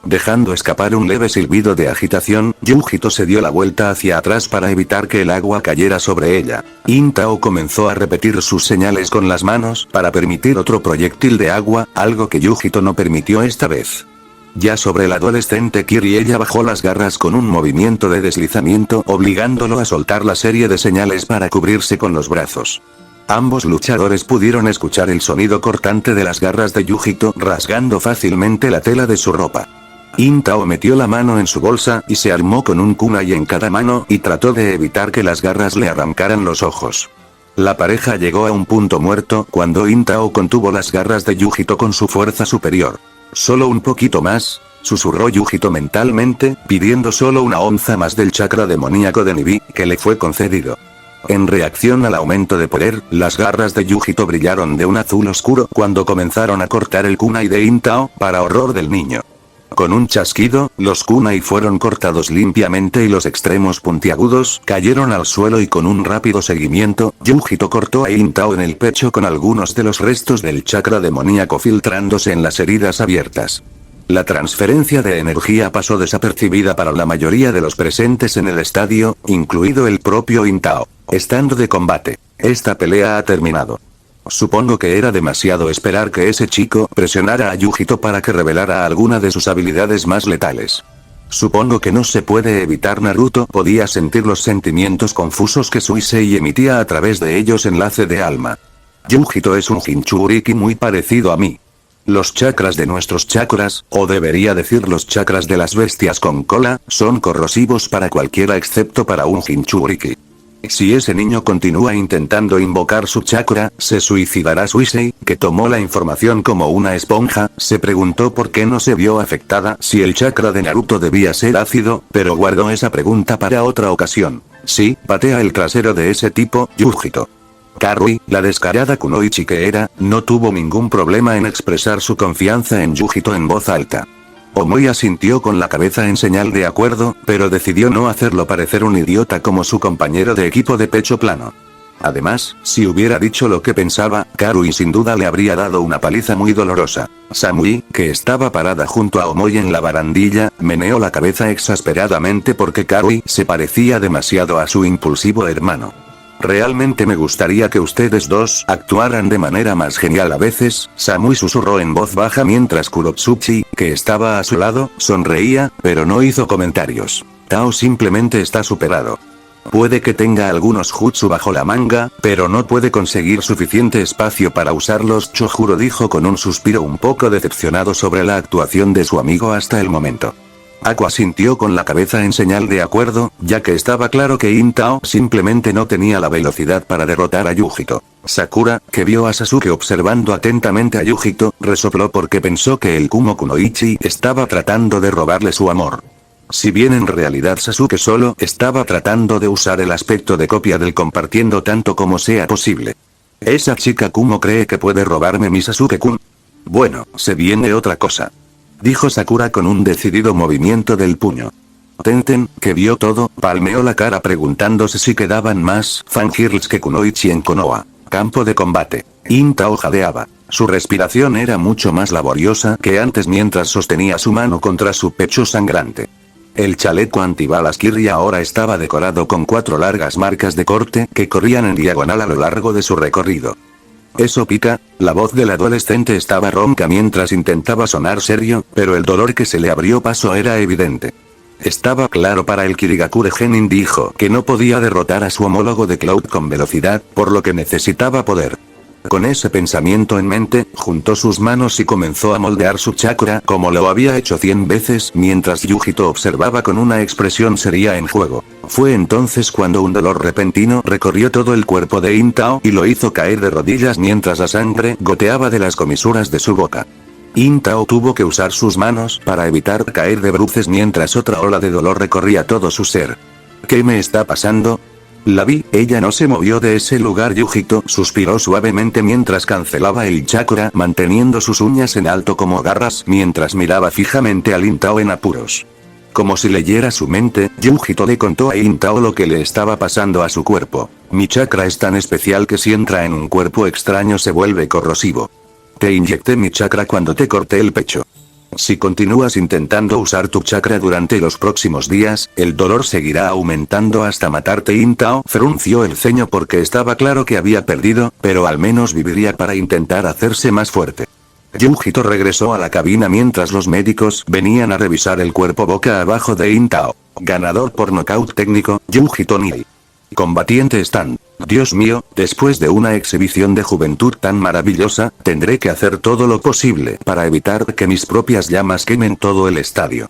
Dejando escapar un leve silbido de agitación, Yujito se dio la vuelta hacia atrás para evitar que el agua cayera sobre ella. Intao comenzó a repetir sus señales con las manos para permitir otro proyectil de agua, algo que Yujito no permitió esta vez. Ya sobre el adolescente Kiri, ella bajó las garras con un movimiento de deslizamiento, obligándolo a soltar la serie de señales para cubrirse con los brazos. Ambos luchadores pudieron escuchar el sonido cortante de las garras de Yujito rasgando fácilmente la tela de su ropa. Intao metió la mano en su bolsa y se armó con un kunai en cada mano y trató de evitar que las garras le arrancaran los ojos. La pareja llegó a un punto muerto cuando Intao contuvo las garras de Yujito con su fuerza superior. Solo un poquito más, susurró Yujito mentalmente, pidiendo solo una onza más del chakra demoníaco de Nibi, que le fue concedido. En reacción al aumento de poder, las garras de Yujito brillaron de un azul oscuro cuando comenzaron a cortar el kunai de Intao, para horror del niño. Con un chasquido, los kunai fueron cortados limpiamente y los extremos puntiagudos cayeron al suelo y con un rápido seguimiento, Yujito cortó a Intao en el pecho con algunos de los restos del chakra demoníaco filtrándose en las heridas abiertas. La transferencia de energía pasó desapercibida para la mayoría de los presentes en el estadio, incluido el propio Intao. Estando de combate. Esta pelea ha terminado. Supongo que era demasiado esperar que ese chico presionara a Yujito para que revelara alguna de sus habilidades más letales. Supongo que no se puede evitar. Naruto podía sentir los sentimientos confusos que Suisei emitía a través de ellos. Enlace de alma. Yujito es un Jinchuriki muy parecido a mí. Los chakras de nuestros chakras, o debería decir los chakras de las bestias con cola, son corrosivos para cualquiera excepto para un Jinchuriki. Si ese niño continúa intentando invocar su chakra, se suicidará. Suisei, que tomó la información como una esponja, se preguntó por qué no se vio afectada si el chakra de Naruto debía ser ácido, pero guardó esa pregunta para otra ocasión. Sí, patea el trasero de ese tipo, Yujito. Karui, la descarada kunoichi que era, no tuvo ningún problema en expresar su confianza en Yujito en voz alta. Omoi asintió con la cabeza en señal de acuerdo, pero decidió no hacerlo parecer un idiota como su compañero de equipo de pecho plano. Además, si hubiera dicho lo que pensaba, Karui sin duda le habría dado una paliza muy dolorosa. Samui, que estaba parada junto a Omoi en la barandilla, meneó la cabeza exasperadamente porque Karui se parecía demasiado a su impulsivo hermano. Realmente me gustaría que ustedes dos actuaran de manera más genial a veces, Samui susurró en voz baja mientras Kurotsuchi, que estaba a su lado, sonreía, pero no hizo comentarios. Tao simplemente está superado. Puede que tenga algunos jutsu bajo la manga, pero no puede conseguir suficiente espacio para usarlos. Chojuro dijo con un suspiro un poco decepcionado sobre la actuación de su amigo hasta el momento. Aqua asintió con la cabeza en señal de acuerdo, ya que estaba claro que Intao simplemente no tenía la velocidad para derrotar a Yujito. Sakura, que vio a Sasuke observando atentamente a Yujito, resopló porque pensó que el Kumo Kunoichi estaba tratando de robarle su amor. Si bien en realidad Sasuke solo estaba tratando de usar el aspecto de copia del compartiendo tanto como sea posible. ¿Esa chica Kumo cree que puede robarme mi Sasuke-kun? Bueno, se viene otra cosa. Dijo Sakura con un decidido movimiento del puño. Tenten, que vio todo, palmeó la cara preguntándose si quedaban más fangirls que Kunoichi en Konoha. Campo de combate. Intao jadeaba. Su respiración era mucho más laboriosa que antes mientras sostenía su mano contra su pecho sangrante. El chaleco antibalas Kirri ahora estaba decorado con 4 largas marcas de corte que corrían en diagonal a lo largo de su recorrido. ¿Eso pica? La voz del adolescente estaba ronca mientras intentaba sonar serio, pero el dolor que se le abrió paso era evidente. Estaba claro para el Kirigakure Genin dijo que no podía derrotar a su homólogo de Cloud con velocidad, por lo que necesitaba poder. Con ese pensamiento en mente, juntó sus manos y comenzó a moldear su chakra como lo había hecho 100 veces mientras Yujito observaba con una expresión seria en juego. Fue entonces cuando un dolor repentino recorrió todo el cuerpo de Intao y lo hizo caer de rodillas mientras la sangre goteaba de las comisuras de su boca. Intao tuvo que usar sus manos para evitar caer de bruces mientras otra ola de dolor recorría todo su ser. ¿Qué me está pasando? La vi, ella no se movió de ese lugar. Yujito suspiró suavemente mientras cancelaba el chakra manteniendo sus uñas en alto como garras mientras miraba fijamente a Intao en apuros. Como si leyera su mente, Yujito le contó a Intao lo que le estaba pasando a su cuerpo. Mi chakra es tan especial que si entra en un cuerpo extraño se vuelve corrosivo. Te inyecté mi chakra cuando te corté el pecho. Si continúas intentando usar tu chakra durante los próximos días, el dolor seguirá aumentando hasta matarte. Intao frunció el ceño porque estaba claro que había perdido, pero al menos viviría para intentar hacerse más fuerte. Yujito regresó a la cabina mientras los médicos venían a revisar el cuerpo boca abajo de Intao. Ganador por nocaut técnico, Yujito Nii. Combatiente Stan. Dios mío, después de una exhibición de juventud tan maravillosa, tendré que hacer todo lo posible para evitar que mis propias llamas quemen todo el estadio.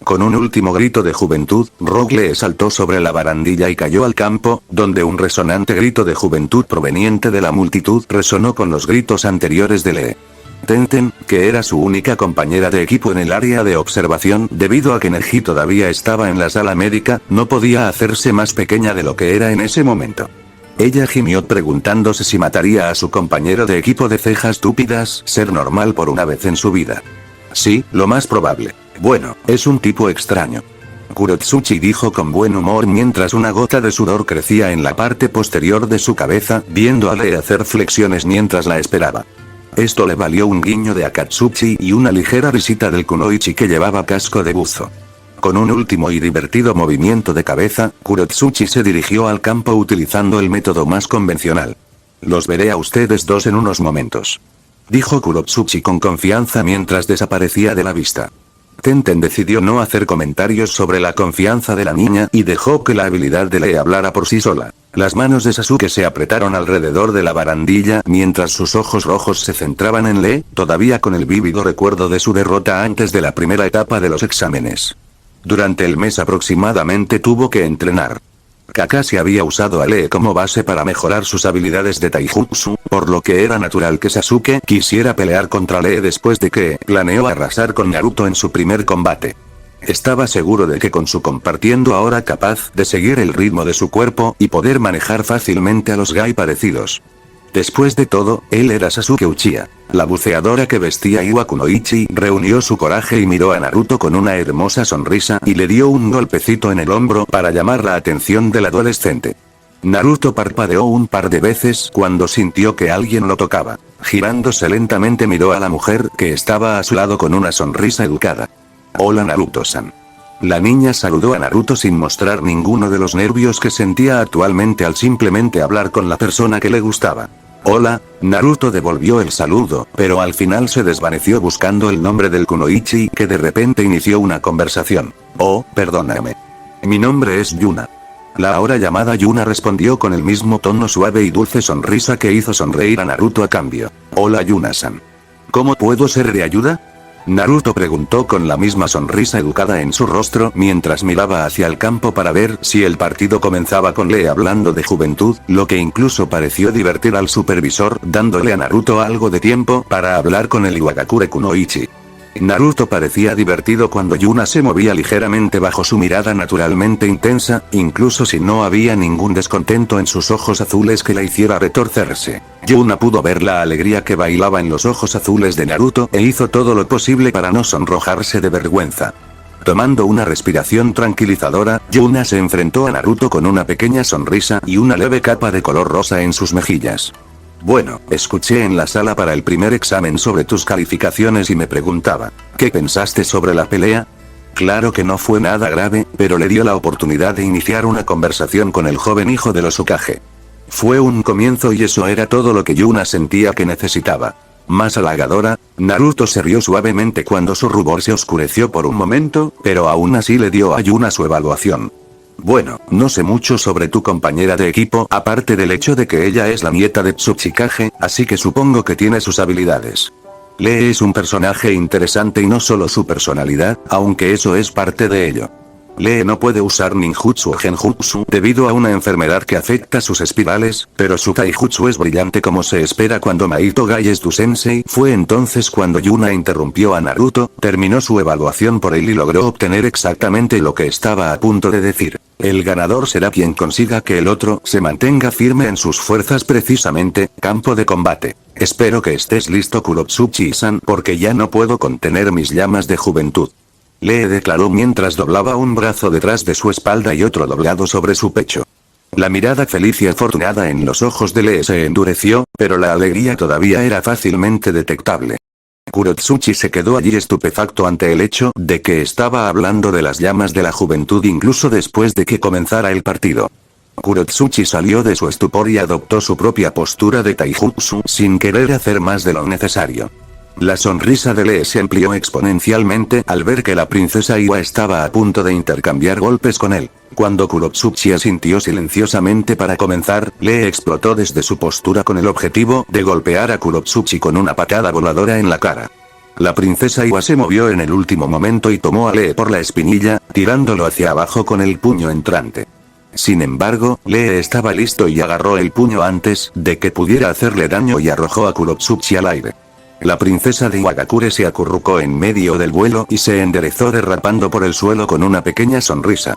Con un último grito de juventud, Rogue saltó sobre la barandilla y cayó al campo, donde un resonante grito de juventud proveniente de la multitud resonó con los gritos anteriores de Lee. Tenten, que era su única compañera de equipo en el área de observación, debido a que Neji todavía estaba en la sala médica, no podía hacerse más pequeña de lo que era en ese momento. Ella gimió preguntándose si mataría a su compañero de equipo de cejas túpidas, ser normal por una vez en su vida. Sí, lo más probable. Bueno, es un tipo extraño. Kurotsuchi dijo con buen humor mientras una gota de sudor crecía en la parte posterior de su cabeza, viendo a Lee hacer flexiones mientras la esperaba. Esto le valió un guiño de Akatsuki y una ligera risita del kunoichi que llevaba casco de buzo. Con un último y divertido movimiento de cabeza, Kurotsuchi se dirigió al campo utilizando el método más convencional. Los veré a ustedes dos en unos momentos. Dijo Kurotsuchi con confianza mientras desaparecía de la vista. Tenten decidió no hacer comentarios sobre la confianza de la niña y dejó que la habilidad de Lee hablara por sí sola. Las manos de Sasuke se apretaron alrededor de la barandilla mientras sus ojos rojos se centraban en Lee, todavía con el vívido recuerdo de su derrota antes de la primera etapa de los exámenes. Durante el mes aproximadamente tuvo que entrenar. Kakashi había usado a Lee como base para mejorar sus habilidades de taijutsu, por lo que era natural que Sasuke quisiera pelear contra Lee después de que planeó arrasar con Naruto en su primer combate. Estaba seguro de que con su compartiendo ahora capaz de seguir el ritmo de su cuerpo y poder manejar fácilmente a los Gai parecidos. Después de todo, él era Sasuke Uchiha. La buceadora que vestía Iwa Kunoichi reunió su coraje y miró a Naruto con una hermosa sonrisa y le dio un golpecito en el hombro para llamar la atención del adolescente. Naruto parpadeó un par de veces cuando sintió que alguien lo tocaba. Girándose lentamente miró a la mujer que estaba a su lado con una sonrisa educada. Hola Naruto-san. La niña saludó a Naruto sin mostrar ninguno de los nervios que sentía actualmente al simplemente hablar con la persona que le gustaba. Hola, Naruto devolvió el saludo, pero al final se desvaneció buscando el nombre del kunoichi que de repente inició una conversación. Oh, perdóname. Mi nombre es Yuna. La ahora llamada Yuna respondió con el mismo tono suave y dulce sonrisa que hizo sonreír a Naruto a cambio. Hola Yuna-san. ¿Cómo puedo ser de ayuda? Naruto preguntó con la misma sonrisa educada en su rostro mientras miraba hacia el campo para ver si el partido comenzaba con Lee hablando de juventud, lo que incluso pareció divertir al supervisor dándole a Naruto algo de tiempo para hablar con el Iwagakure Kunoichi. Naruto parecía divertido cuando Yuna se movía ligeramente bajo su mirada naturalmente intensa, incluso si no había ningún descontento en sus ojos azules que la hiciera retorcerse. Yuna pudo ver la alegría que bailaba en los ojos azules de Naruto e hizo todo lo posible para no sonrojarse de vergüenza. Tomando una respiración tranquilizadora, Yuna se enfrentó a Naruto con una pequeña sonrisa y una leve capa de color rosa en sus mejillas. Bueno, escuché en la sala para el primer examen sobre tus calificaciones y me preguntaba, ¿qué pensaste sobre la pelea? Claro que no fue nada grave, pero le dio la oportunidad de iniciar una conversación con el joven hijo de los Hokage. Fue un comienzo y eso era todo lo que Yuna sentía que necesitaba. Más halagadora, Naruto se rió suavemente cuando su rubor se oscureció por un momento, pero aún así le dio a Yuna su evaluación. Bueno, no sé mucho sobre tu compañera de equipo, aparte del hecho de que ella es la nieta de Tsuchikage, así que supongo que tiene sus habilidades. Lee es un personaje interesante y no solo su personalidad, aunque eso es parte de ello. Lee no puede usar ninjutsu o genjutsu debido a una enfermedad que afecta sus espirales, pero su taijutsu es brillante como se espera cuando Maito Gai es tu sensei. Fue entonces cuando Yuna interrumpió a Naruto, terminó su evaluación por él y logró obtener exactamente lo que estaba a punto de decir. El ganador será quien consiga que el otro se mantenga firme en sus fuerzas precisamente, campo de combate. Espero que estés listo Kurotsuchi-san porque ya no puedo contener mis llamas de juventud. Lee declaró mientras doblaba un brazo detrás de su espalda y otro doblado sobre su pecho. La mirada feliz y afortunada en los ojos de Lee se endureció, pero la alegría todavía era fácilmente detectable. Kurotsuchi se quedó allí estupefacto ante el hecho de que estaba hablando de las llamas de la juventud incluso después de que comenzara el partido. Kurotsuchi salió de su estupor y adoptó su propia postura de taijutsu sin querer hacer más de lo necesario. La sonrisa de Lee se amplió exponencialmente al ver que la princesa Iwa estaba a punto de intercambiar golpes con él. Cuando Kurotsuchi asintió silenciosamente para comenzar, Lee explotó desde su postura con el objetivo de golpear a Kurotsuchi con una patada voladora en la cara. La princesa Iwa se movió en el último momento y tomó a Lee por la espinilla, tirándolo hacia abajo con el puño entrante. Sin embargo, Lee estaba listo y agarró el puño antes de que pudiera hacerle daño y arrojó a Kurotsuchi al aire. La princesa de Iwagakure se acurrucó en medio del vuelo y se enderezó derrapando por el suelo con una pequeña sonrisa.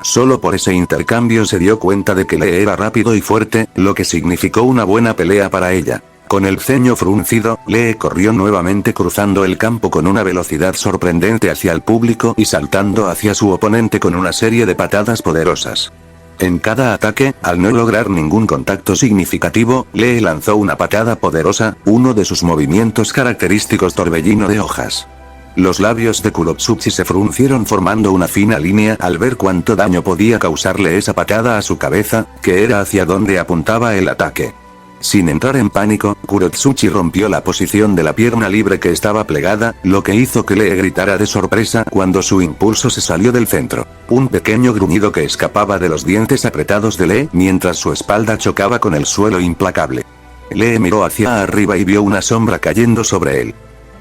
Solo por ese intercambio se dio cuenta de que Lee era rápido y fuerte, lo que significó una buena pelea para ella. Con el ceño fruncido, Lee corrió nuevamente cruzando el campo con una velocidad sorprendente hacia el público y saltando hacia su oponente con una serie de patadas poderosas. En cada ataque, al no lograr ningún contacto significativo, Lee lanzó una patada poderosa, uno de sus movimientos característicos torbellino de hojas. Los labios de Kurotsuchi se fruncieron formando una fina línea al ver cuánto daño podía causarle esa patada a su cabeza, que era hacia donde apuntaba el ataque. Sin entrar en pánico, Kurotsuchi rompió la posición de la pierna libre que estaba plegada, lo que hizo que Lee gritara de sorpresa cuando su impulso se salió del centro. Un pequeño gruñido que escapaba de los dientes apretados de Lee mientras su espalda chocaba con el suelo implacable. Lee miró hacia arriba y vio una sombra cayendo sobre él.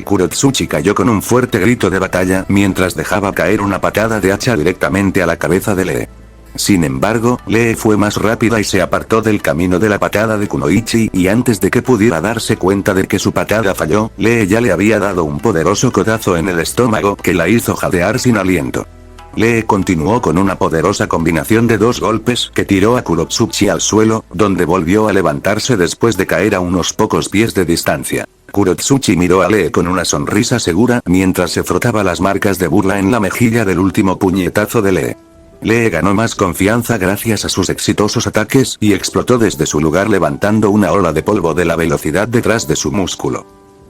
Kurotsuchi cayó con un fuerte grito de batalla mientras dejaba caer una patada de hacha directamente a la cabeza de Lee. Sin embargo, Lee fue más rápida y se apartó del camino de la patada de Kunoichi y antes de que pudiera darse cuenta de que su patada falló, Lee ya le había dado un poderoso codazo en el estómago que la hizo jadear sin aliento. Lee continuó con una poderosa combinación de dos golpes que tiró a Kurotsuchi al suelo, donde volvió a levantarse después de caer a unos pocos pies de distancia. Kurotsuchi miró a Lee con una sonrisa segura mientras se frotaba las marcas de burla en la mejilla del último puñetazo de Lee. Lee ganó más confianza gracias a sus exitosos ataques y explotó desde su lugar levantando una ola de polvo de la velocidad detrás de su músculo.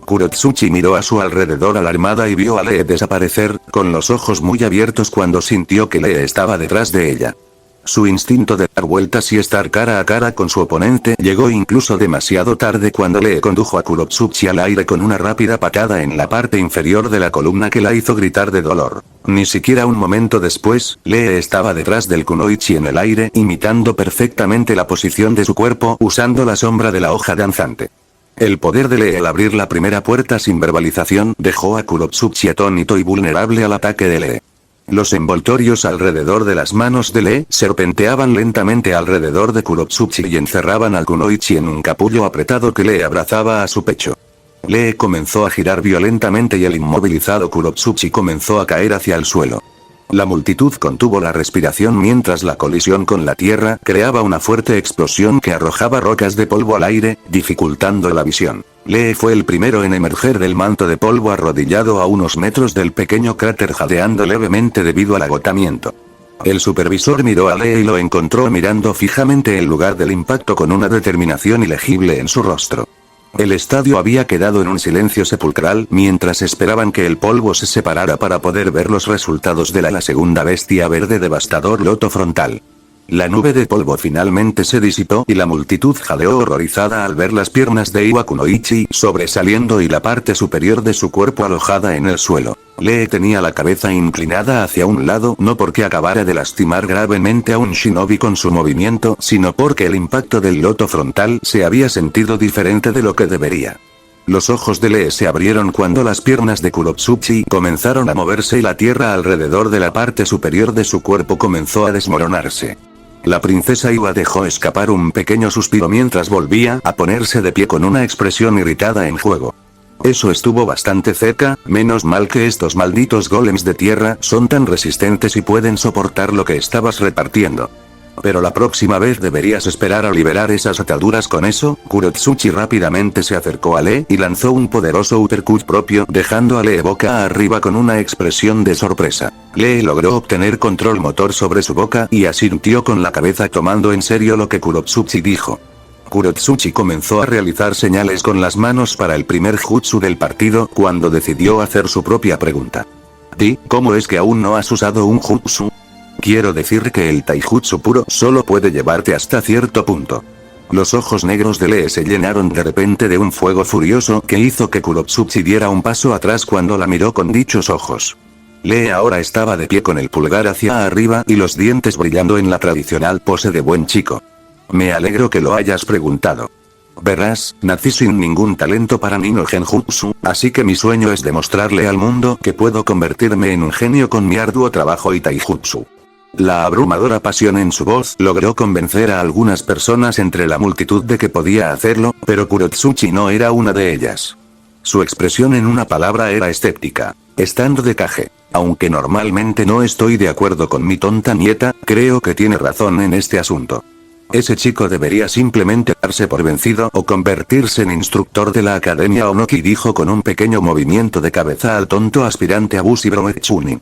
Kurotsuchi miró a su alrededor alarmada y vio a Lee desaparecer, con los ojos muy abiertos cuando sintió que Lee estaba detrás de ella. Su instinto de dar vueltas y estar cara a cara con su oponente llegó incluso demasiado tarde cuando Lee condujo a Kurotsuchi al aire con una rápida patada en la parte inferior de la columna que la hizo gritar de dolor. Ni siquiera un momento después, Lee estaba detrás del kunoichi en el aire imitando perfectamente la posición de su cuerpo usando la sombra de la hoja danzante. El poder de Lee al abrir la primera puerta sin verbalización dejó a Kurotsuchi atónito y vulnerable al ataque de Lee. Los envoltorios alrededor de las manos de Lee serpenteaban lentamente alrededor de Kurotsuchi y encerraban al kunoichi en un capullo apretado que Lee abrazaba a su pecho. Lee comenzó a girar violentamente y el inmovilizado Kurotsuchi comenzó a caer hacia el suelo. La multitud contuvo la respiración mientras la colisión con la tierra creaba una fuerte explosión que arrojaba rocas de polvo al aire, dificultando la visión. Lee fue el primero en emerger del manto de polvo arrodillado a unos metros del pequeño cráter jadeando levemente debido al agotamiento. El supervisor miró a Lee y lo encontró mirando fijamente el lugar del impacto con una determinación ilegible en su rostro. El estadio había quedado en un silencio sepulcral mientras esperaban que el polvo se separara para poder ver los resultados de la segunda bestia verde devastador loto frontal. La nube de polvo finalmente se disipó y la multitud jadeó horrorizada al ver las piernas de Iwa Kunoichi sobresaliendo y la parte superior de su cuerpo alojada en el suelo. Lee tenía la cabeza inclinada hacia un lado no porque acabara de lastimar gravemente a un shinobi con su movimiento, sino porque el impacto del loto frontal se había sentido diferente de lo que debería. Los ojos de Lee se abrieron cuando las piernas de Kurotsuchi comenzaron a moverse y la tierra alrededor de la parte superior de su cuerpo comenzó a desmoronarse. La princesa Iwa dejó escapar un pequeño suspiro mientras volvía a ponerse de pie con una expresión irritada en juego. Eso estuvo bastante cerca, menos mal que estos malditos golems de tierra son tan resistentes y pueden soportar lo que estabas repartiendo. Pero la próxima vez deberías esperar a liberar esas ataduras con eso. Kurotsuchi rápidamente se acercó a Lee y lanzó un poderoso uppercut propio dejando a Lee boca arriba con una expresión de sorpresa. Lee logró obtener control motor sobre su boca y asintió con la cabeza tomando en serio lo que Kurotsuchi dijo. Kurotsuchi comenzó a realizar señales con las manos para el primer jutsu del partido cuando decidió hacer su propia pregunta. ¿Ti, cómo es que aún no has usado un jutsu? Quiero decir que el taijutsu puro solo puede llevarte hasta cierto punto. Los ojos negros de Lee se llenaron de repente de un fuego furioso que hizo que Kurotsuchi diera un paso atrás cuando la miró con dichos ojos. Lee ahora estaba de pie con el pulgar hacia arriba y los dientes brillando en la tradicional pose de buen chico. Me alegro que lo hayas preguntado. Verás, nací sin ningún talento para ni no genjutsu, así que mi sueño es demostrarle al mundo que puedo convertirme en un genio con mi arduo trabajo y taijutsu. La abrumadora pasión en su voz logró convencer a algunas personas entre la multitud de que podía hacerlo, pero Kurotsuchi no era una de ellas. Su expresión en una palabra era escéptica. Estando de Kage. Aunque normalmente no estoy de acuerdo con mi tonta nieta, creo que tiene razón en este asunto. Ese chico debería simplemente darse por vencido o convertirse en instructor de la Academia Onoki, dijo con un pequeño movimiento de cabeza al tonto aspirante a Bushido Chunin.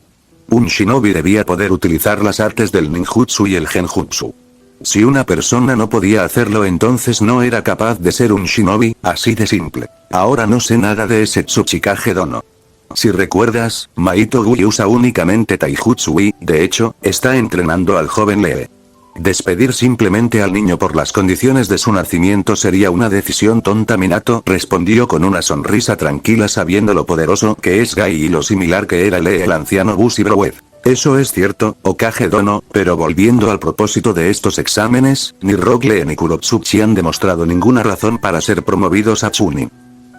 Un shinobi debía poder utilizar las artes del ninjutsu y el genjutsu. Si una persona no podía hacerlo, entonces no era capaz de ser un shinobi, así de simple. Ahora no sé nada de ese Tsuchikage Dono. Si recuerdas, Maito Gui usa únicamente taijutsu y, de hecho, está entrenando al joven Lee. Despedir simplemente al niño por las condiciones de su nacimiento sería una decisión tonta. Minato respondió con una sonrisa tranquila sabiendo lo poderoso que es Gai y lo similar que era Lee el anciano Bushido. Eso es cierto, Hokage Dono, pero volviendo al propósito de estos exámenes, ni Rock Lee ni Kurotsuchi han demostrado ninguna razón para ser promovidos a Chunin.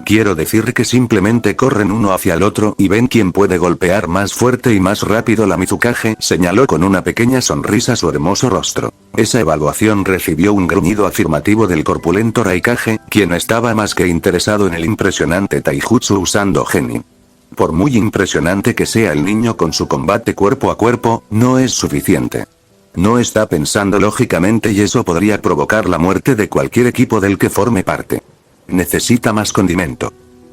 Quiero decir que simplemente corren uno hacia el otro y ven quién puede golpear más fuerte y más rápido. La Mizukage señaló con una pequeña sonrisa su hermoso rostro. Esa evaluación recibió un gruñido afirmativo del corpulento Raikage, quien estaba más que interesado en el impresionante taijutsu usando Genin. Por muy impresionante que sea el niño con su combate cuerpo a cuerpo, no es suficiente. No está pensando lógicamente y eso podría provocar la muerte de cualquier equipo del que forme parte. Necesita más condimento.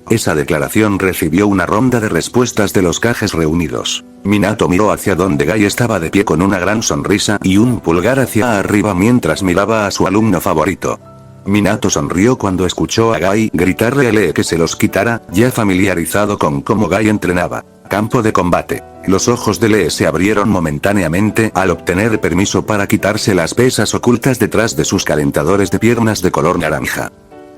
Esa declaración recibió una ronda de respuestas de los Kages reunidos. Minato miró hacia donde Gai estaba de pie con una gran sonrisa y un pulgar hacia arriba mientras miraba a su alumno favorito. Minato sonrió cuando escuchó a Gai gritarle a Lee que se los quitara, ya familiarizado con cómo Gai entrenaba. Campo de combate. Los ojos de Lee se abrieron momentáneamente al obtener permiso para quitarse las pesas ocultas detrás de sus calentadores de piernas de color naranja.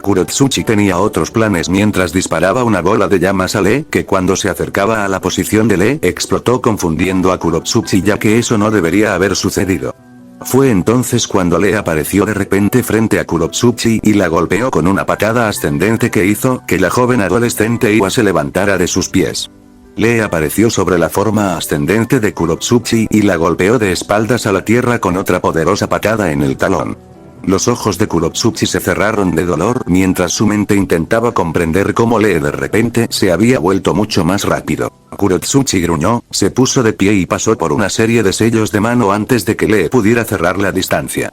Kurotsuchi tenía otros planes mientras disparaba una bola de llamas a Lee que cuando se acercaba a la posición de Lee explotó confundiendo a Kurotsuchi, ya que eso no debería haber sucedido. Fue entonces cuando Lee apareció de repente frente a Kurotsuchi y la golpeó con una patada ascendente que hizo que la joven adolescente Iwa se levantara de sus pies. Lee apareció sobre la forma ascendente de Kurotsuchi y la golpeó de espaldas a la tierra con otra poderosa patada en el talón. Los ojos de Kurotsuchi se cerraron de dolor mientras su mente intentaba comprender cómo Lee de repente se había vuelto mucho más rápido. Kurotsuchi gruñó, se puso de pie y pasó por una serie de sellos de mano antes de que Lee pudiera cerrar la distancia.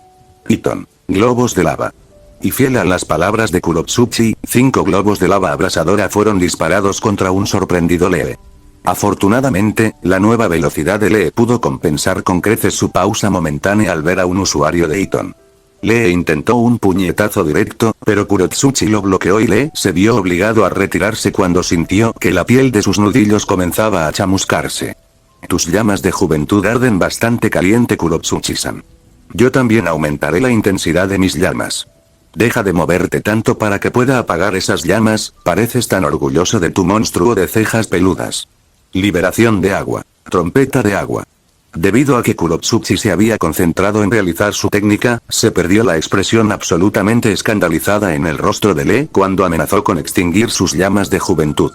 Iton. Globos de lava. Y fiel a las palabras de Kurotsuchi, 5 globos de lava abrasadora fueron disparados contra un sorprendido Lee. Afortunadamente, la nueva velocidad de Lee pudo compensar con creces su pausa momentánea al ver a un usuario de Iton. Lee intentó un puñetazo directo, pero Kurotsuchi lo bloqueó y Lee se vio obligado a retirarse cuando sintió que la piel de sus nudillos comenzaba a chamuscarse. Tus llamas de juventud arden bastante caliente, Kurotsuchi-san. Yo también aumentaré la intensidad de mis llamas. Deja de moverte tanto para que pueda apagar esas llamas, pareces tan orgulloso de tu monstruo de cejas peludas. Liberación de agua. Trompeta de agua. Debido a que Kurotsuchi se había concentrado en realizar su técnica, se perdió la expresión absolutamente escandalizada en el rostro de Lee cuando amenazó con extinguir sus llamas de juventud.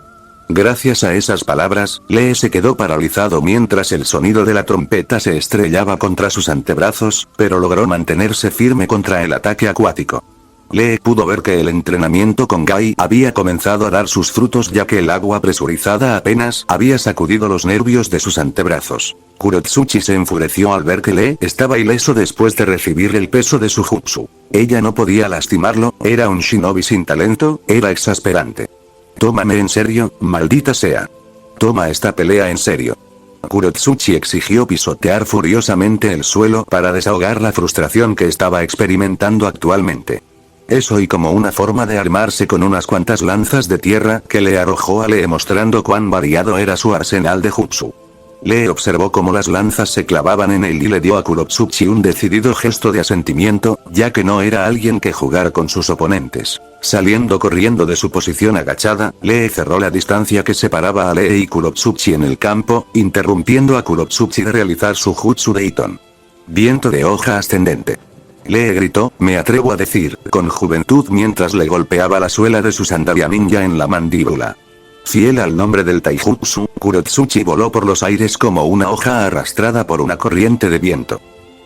Gracias a esas palabras, Lee se quedó paralizado mientras el sonido de la trompeta se estrellaba contra sus antebrazos, pero logró mantenerse firme contra el ataque acuático. Lee pudo ver que el entrenamiento con Gai había comenzado a dar sus frutos, ya que el agua presurizada apenas había sacudido los nervios de sus antebrazos. Kurotsuchi se enfureció al ver que Lee estaba ileso después de recibir el peso de su jutsu. Ella no podía lastimarlo, era un shinobi sin talento, era exasperante. Tómame en serio, maldita sea. Toma esta pelea en serio. Kurotsuchi exigió pisotear furiosamente el suelo para desahogar la frustración que estaba experimentando actualmente. Eso y como una forma de armarse con unas cuantas lanzas de tierra que le arrojó a Lee mostrando cuán variado era su arsenal de jutsu. Lee observó cómo las lanzas se clavaban en él y le dio a Kurotsuchi un decidido gesto de asentimiento, ya que no era alguien que jugar con sus oponentes. Saliendo corriendo de su posición agachada, Lee cerró la distancia que separaba a Lee y Kurotsuchi en el campo, interrumpiendo a Kurotsuchi de realizar su jutsu de Iton. Viento de hoja ascendente. Lee gritó, me atrevo a decir, con juventud mientras le golpeaba la suela de su sandalia ninja en la mandíbula. Fiel al nombre del taijutsu, Kurotsuchi voló por los aires como una hoja arrastrada por una corriente de viento.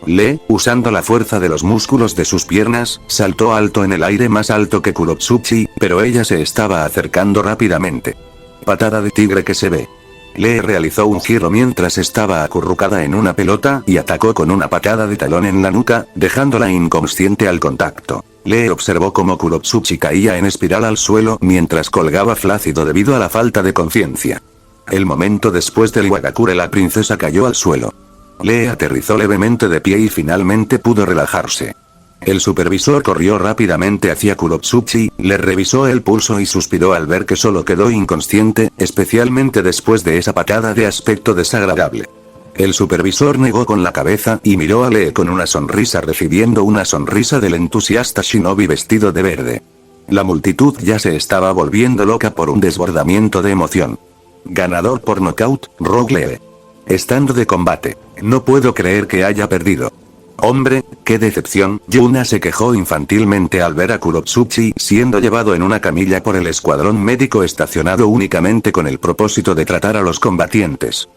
Lee, usando la fuerza de los músculos de sus piernas, saltó alto en el aire más alto que Kurotsuchi, pero ella se estaba acercando rápidamente. Patada de tigre que se ve. Lee realizó un giro mientras estaba acurrucada en una pelota y atacó con una patada de talón en la nuca, dejándola inconsciente al contacto. Lee observó cómo Kurotsuchi caía en espiral al suelo mientras colgaba flácido debido a la falta de conciencia. El momento después del Iwagakure la princesa cayó al suelo. Lee aterrizó levemente de pie y finalmente pudo relajarse. El supervisor corrió rápidamente hacia Kurotsuchi, le revisó el pulso y suspiró al ver que solo quedó inconsciente, especialmente después de esa patada de aspecto desagradable. El supervisor negó con la cabeza y miró a Lee con una sonrisa recibiendo una sonrisa del entusiasta shinobi vestido de verde. La multitud ya se estaba volviendo loca por un desbordamiento de emoción. Ganador por nocaut, Rogue Lee. Estando de combate. No puedo creer que haya perdido. Hombre, qué decepción, Yuna se quejó infantilmente al ver a Kurotsuchi siendo llevado en una camilla por el escuadrón médico estacionado únicamente con el propósito de tratar a los combatientes.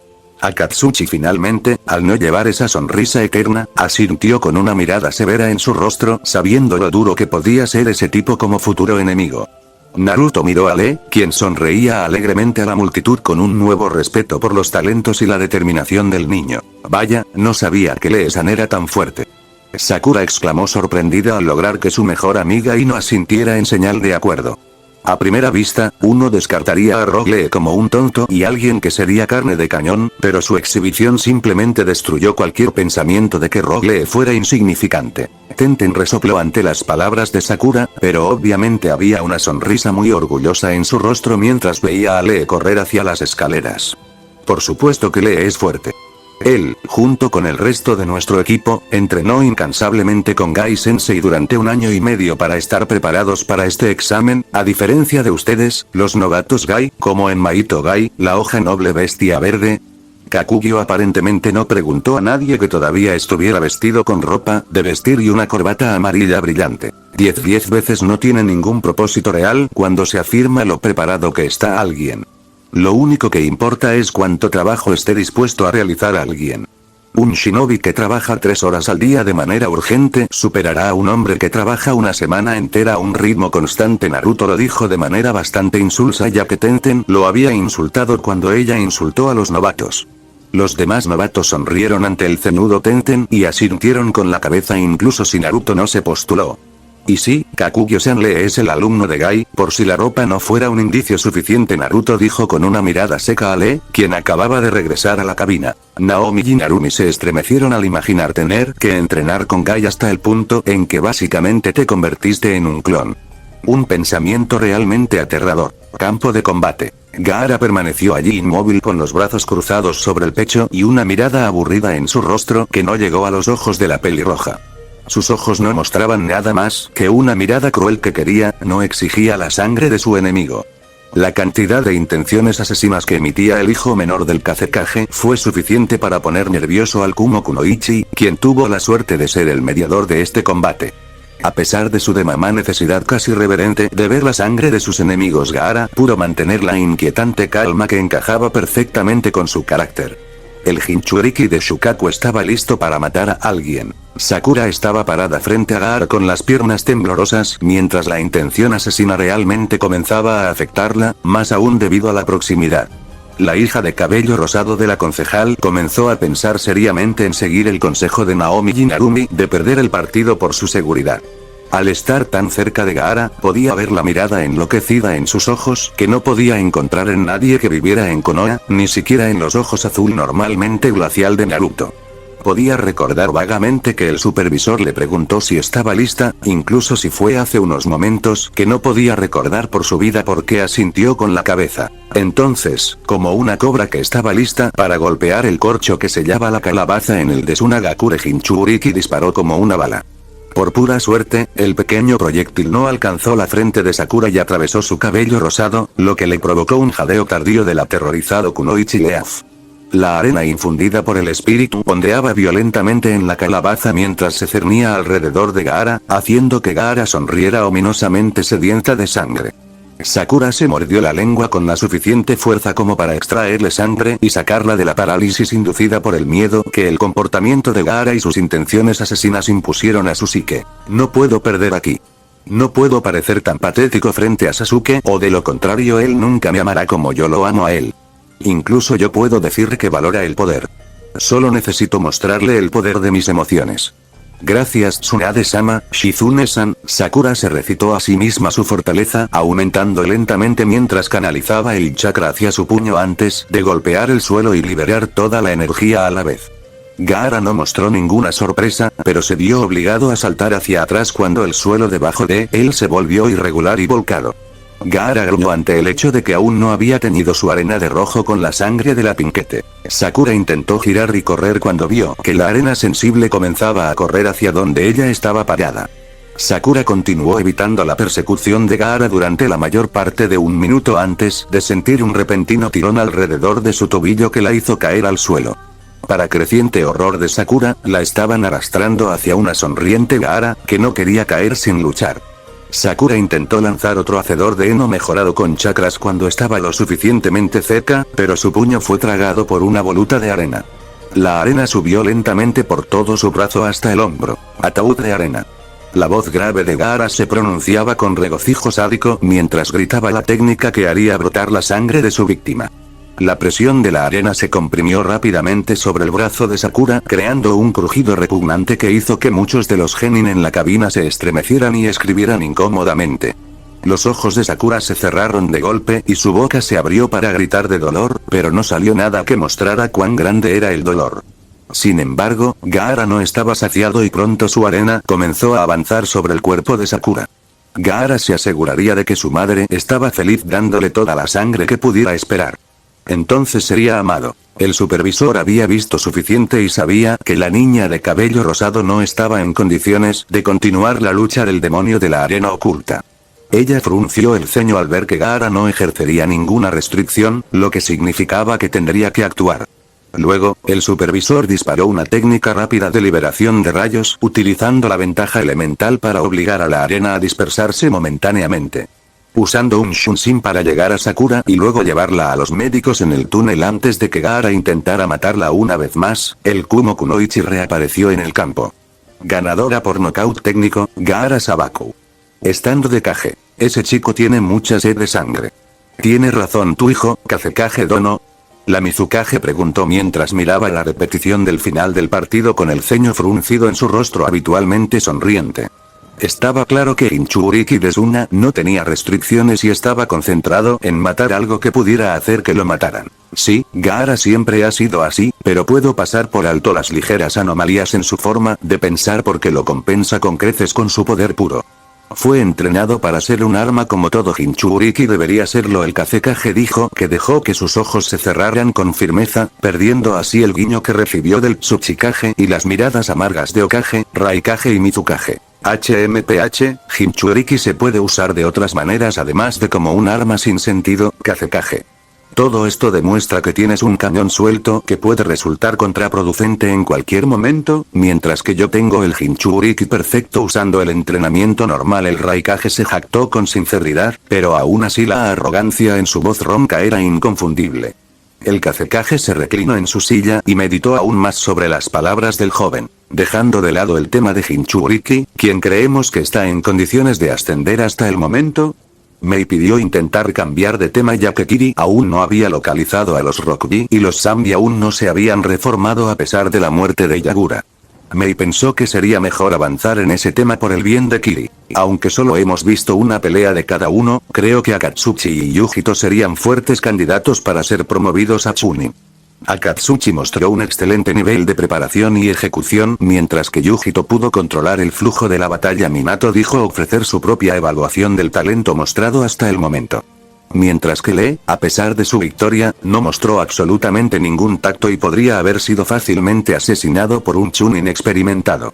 Akatsuchi finalmente, al no llevar esa sonrisa eterna, asintió con una mirada severa en su rostro, sabiendo lo duro que podía ser ese tipo como futuro enemigo. Naruto miró a Lee, quien sonreía alegremente a la multitud con un nuevo respeto por los talentos y la determinación del niño. Vaya, no sabía que Lee-san era tan fuerte. Sakura exclamó sorprendida al lograr que su mejor amiga Ino asintiera en señal de acuerdo. A primera vista, uno descartaría a Rogue Lee como un tonto y alguien que sería carne de cañón, pero su exhibición simplemente destruyó cualquier pensamiento de que Rogue Lee fuera insignificante. Tenten resopló ante las palabras de Sakura, pero obviamente había una sonrisa muy orgullosa en su rostro mientras veía a Lee correr hacia las escaleras. Por supuesto que Lee es fuerte. Él, junto con el resto de nuestro equipo, entrenó incansablemente con Gai Sensei durante 1 año y medio para estar preparados para este examen, a diferencia de ustedes, los novatos Gai, como en Maito Gai, la hoja noble bestia verde. Kakugyo aparentemente no preguntó a nadie que todavía estuviera vestido con ropa de vestir y una corbata amarilla brillante. 10 veces no tiene ningún propósito real cuando se afirma lo preparado que está alguien. Lo único que importa es cuánto trabajo esté dispuesto a realizar alguien. Un shinobi que trabaja 3 horas al día de manera urgente superará a un hombre que trabaja una semana entera a un ritmo constante. Naruto lo dijo de manera bastante insulsa ya que Tenten lo había insultado cuando ella insultó a los novatos. Los demás novatos sonrieron ante el ceñudo Tenten y asintieron con la cabeza incluso si Naruto no se postuló. Y sí, Kakugyo-san Lee es el alumno de Gai, por si la ropa no fuera un indicio suficiente. Naruto dijo con una mirada seca a Lee, quien acababa de regresar a la cabina. Naomi y Narumi se estremecieron al imaginar tener que entrenar con Gai hasta el punto en que básicamente te convertiste en un clon. Un pensamiento realmente aterrador. Campo de combate. Gaara permaneció allí inmóvil con los brazos cruzados sobre el pecho y una mirada aburrida en su rostro que no llegó a los ojos de la pelirroja. Sus ojos no mostraban nada más que una mirada cruel que quería, no exigía la sangre de su enemigo. La cantidad de intenciones asesinas que emitía el hijo menor del Kazekage fue suficiente para poner nervioso al Kumo Kunoichi, quien tuvo la suerte de ser el mediador de este combate. A pesar de su de mamá necesidad casi reverente de ver la sangre de sus enemigos, Gaara pudo mantener la inquietante calma que encajaba perfectamente con su carácter. El Jinchuriki de Shukaku estaba listo para matar a alguien. Sakura estaba parada frente a Gaara con las piernas temblorosas mientras la intención asesina realmente comenzaba a afectarla, más aún debido a la proximidad. La hija de cabello rosado de la concejal comenzó a pensar seriamente en seguir el consejo de Naomi y Narumi de perder el partido por su seguridad. Al estar tan cerca de Gaara, podía ver la mirada enloquecida en sus ojos que no podía encontrar en nadie que viviera en Konoha, ni siquiera en los ojos azul normalmente glacial de Naruto. Podía recordar vagamente que el supervisor le preguntó si estaba lista, incluso si fue hace unos momentos que no podía recordar por su vida porque asintió con la cabeza. Entonces, como una cobra que estaba lista para golpear el corcho que sellaba la calabaza en el de Tsunagakure, Jinchuriki disparó como una bala. Por pura suerte, el pequeño proyectil no alcanzó la frente de Sakura y atravesó su cabello rosado, lo que le provocó un jadeo tardío del aterrorizado Kunoichi Leaf. La arena infundida por el espíritu ondeaba violentamente en la calabaza mientras se cernía alrededor de Gaara, haciendo que Gaara sonriera ominosamente sedienta de sangre. Sakura se mordió la lengua con la suficiente fuerza como para extraerle sangre y sacarla de la parálisis inducida por el miedo que el comportamiento de Gaara y sus intenciones asesinas impusieron a su psique. No puedo perder aquí. No puedo parecer tan patético frente a Sasuke, o de lo contrario él nunca me amará como yo lo amo a él. Incluso yo puedo decir que valora el poder. Solo necesito mostrarle el poder de mis emociones. Gracias Tsunade-sama, Shizune-san. Sakura se recitó a sí misma su fortaleza, aumentando lentamente mientras canalizaba el chakra hacia su puño antes de golpear el suelo y liberar toda la energía a la vez. Gaara no mostró ninguna sorpresa, pero se vio obligado a saltar hacia atrás cuando el suelo debajo de él se volvió irregular y volcado. Gaara gruñó ante el hecho de que aún no había teñido su arena de rojo con la sangre de la Pinquete. Sakura intentó girar y correr cuando vio que la arena sensible comenzaba a correr hacia donde ella estaba parada. Sakura continuó evitando la persecución de Gaara durante la mayor parte de un minuto antes de sentir un repentino tirón alrededor de su tobillo que la hizo caer al suelo. Para creciente horror de Sakura, la estaban arrastrando hacia una sonriente Gaara, que no quería caer sin luchar. Sakura intentó lanzar otro hacedor de heno mejorado con chakras cuando estaba lo suficientemente cerca, pero su puño fue tragado por una voluta de arena. La arena subió lentamente por todo su brazo hasta el hombro. Ataúd de arena. La voz grave de Gaara se pronunciaba con regocijo sádico mientras gritaba la técnica que haría brotar la sangre de su víctima. La presión de la arena se comprimió rápidamente sobre el brazo de Sakura, creando un crujido repugnante que hizo que muchos de los genin en la cabina se estremecieran y escribieran incómodamente. Los ojos de Sakura se cerraron de golpe y su boca se abrió para gritar de dolor, pero no salió nada que mostrara cuán grande era el dolor. Sin embargo, Gaara no estaba saciado y pronto su arena comenzó a avanzar sobre el cuerpo de Sakura. Gaara se aseguraría de que su madre estaba feliz dándole toda la sangre que pudiera esperar. Entonces sería amado. El supervisor había visto suficiente y sabía que la niña de cabello rosado no estaba en condiciones de continuar la lucha del demonio de la arena oculta. Ella frunció el ceño al ver que Gaara no ejercería ninguna restricción, lo que significaba que tendría que actuar. Luego, el supervisor disparó una técnica rápida de liberación de rayos, utilizando la ventaja elemental para obligar a la arena a dispersarse momentáneamente. Usando un Shunshin para llegar a Sakura y luego llevarla a los médicos en el túnel antes de que Gaara intentara matarla una vez más, el Kumo Kunoichi reapareció en el campo. Ganadora por nocaut técnico, Gaara Sabaku. Estando de Kage. Ese chico tiene mucha sed de sangre. ¿Tiene razón tu hijo, Kazekage Dono? La Mizukage preguntó mientras miraba la repetición del final del partido con el ceño fruncido en su rostro habitualmente sonriente. Estaba claro que Jinchuriki Desuna no tenía restricciones y estaba concentrado en matar algo que pudiera hacer que lo mataran. Sí, Gaara siempre ha sido así, pero puedo pasar por alto las ligeras anomalías en su forma de pensar porque lo compensa con creces con su poder puro. Fue entrenado para ser un arma como todo Jinchuriki debería serlo. El Kazekage dijo que dejó que sus ojos se cerraran con firmeza, perdiendo así el guiño que recibió del Tsuchikage y las miradas amargas de Okage, Raikage y Mizukage. HMPH, Jinchuriki se puede usar de otras maneras además de como un arma sin sentido, Kazekage. Todo esto demuestra que tienes un cañón suelto que puede resultar contraproducente en cualquier momento, mientras que yo tengo el Jinchuriki perfecto usando el entrenamiento normal. El Raikage se jactó con sinceridad, pero aún así la arrogancia en su voz ronca era inconfundible. El Kazekage se reclinó en su silla y meditó aún más sobre las palabras del joven. Dejando de lado el tema de Jinchuriki, ¿quién creemos que está en condiciones de ascender hasta el momento? Mei pidió intentar cambiar de tema ya que Kiri aún no había localizado a los Rokuji y los Zambi aún no se habían reformado a pesar de la muerte de Yagura. Mei pensó que sería mejor avanzar en ese tema por el bien de Kiri. Aunque solo hemos visto una pelea de cada uno, creo que Akatsuchi y Yujito serían fuertes candidatos para ser promovidos a Chunin. Akatsuchi mostró un excelente nivel de preparación y ejecución, mientras que Yujito pudo controlar el flujo de la batalla. Minato dijo ofrecer su propia evaluación del talento mostrado hasta el momento. Mientras que Lee, a pesar de su victoria, no mostró absolutamente ningún tacto y podría haber sido fácilmente asesinado por un Chun inexperimentado.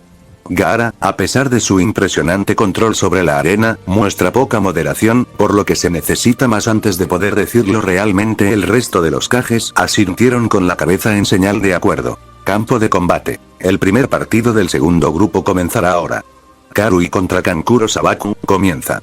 Gaara, a pesar de su impresionante control sobre la arena, muestra poca moderación, por lo que se necesita más antes de poder decirlo realmente. El resto de los Kages asintieron con la cabeza en señal de acuerdo. Campo de combate. El primer partido del segundo grupo comenzará ahora. Karui contra Kankuro Sabaku, comienza.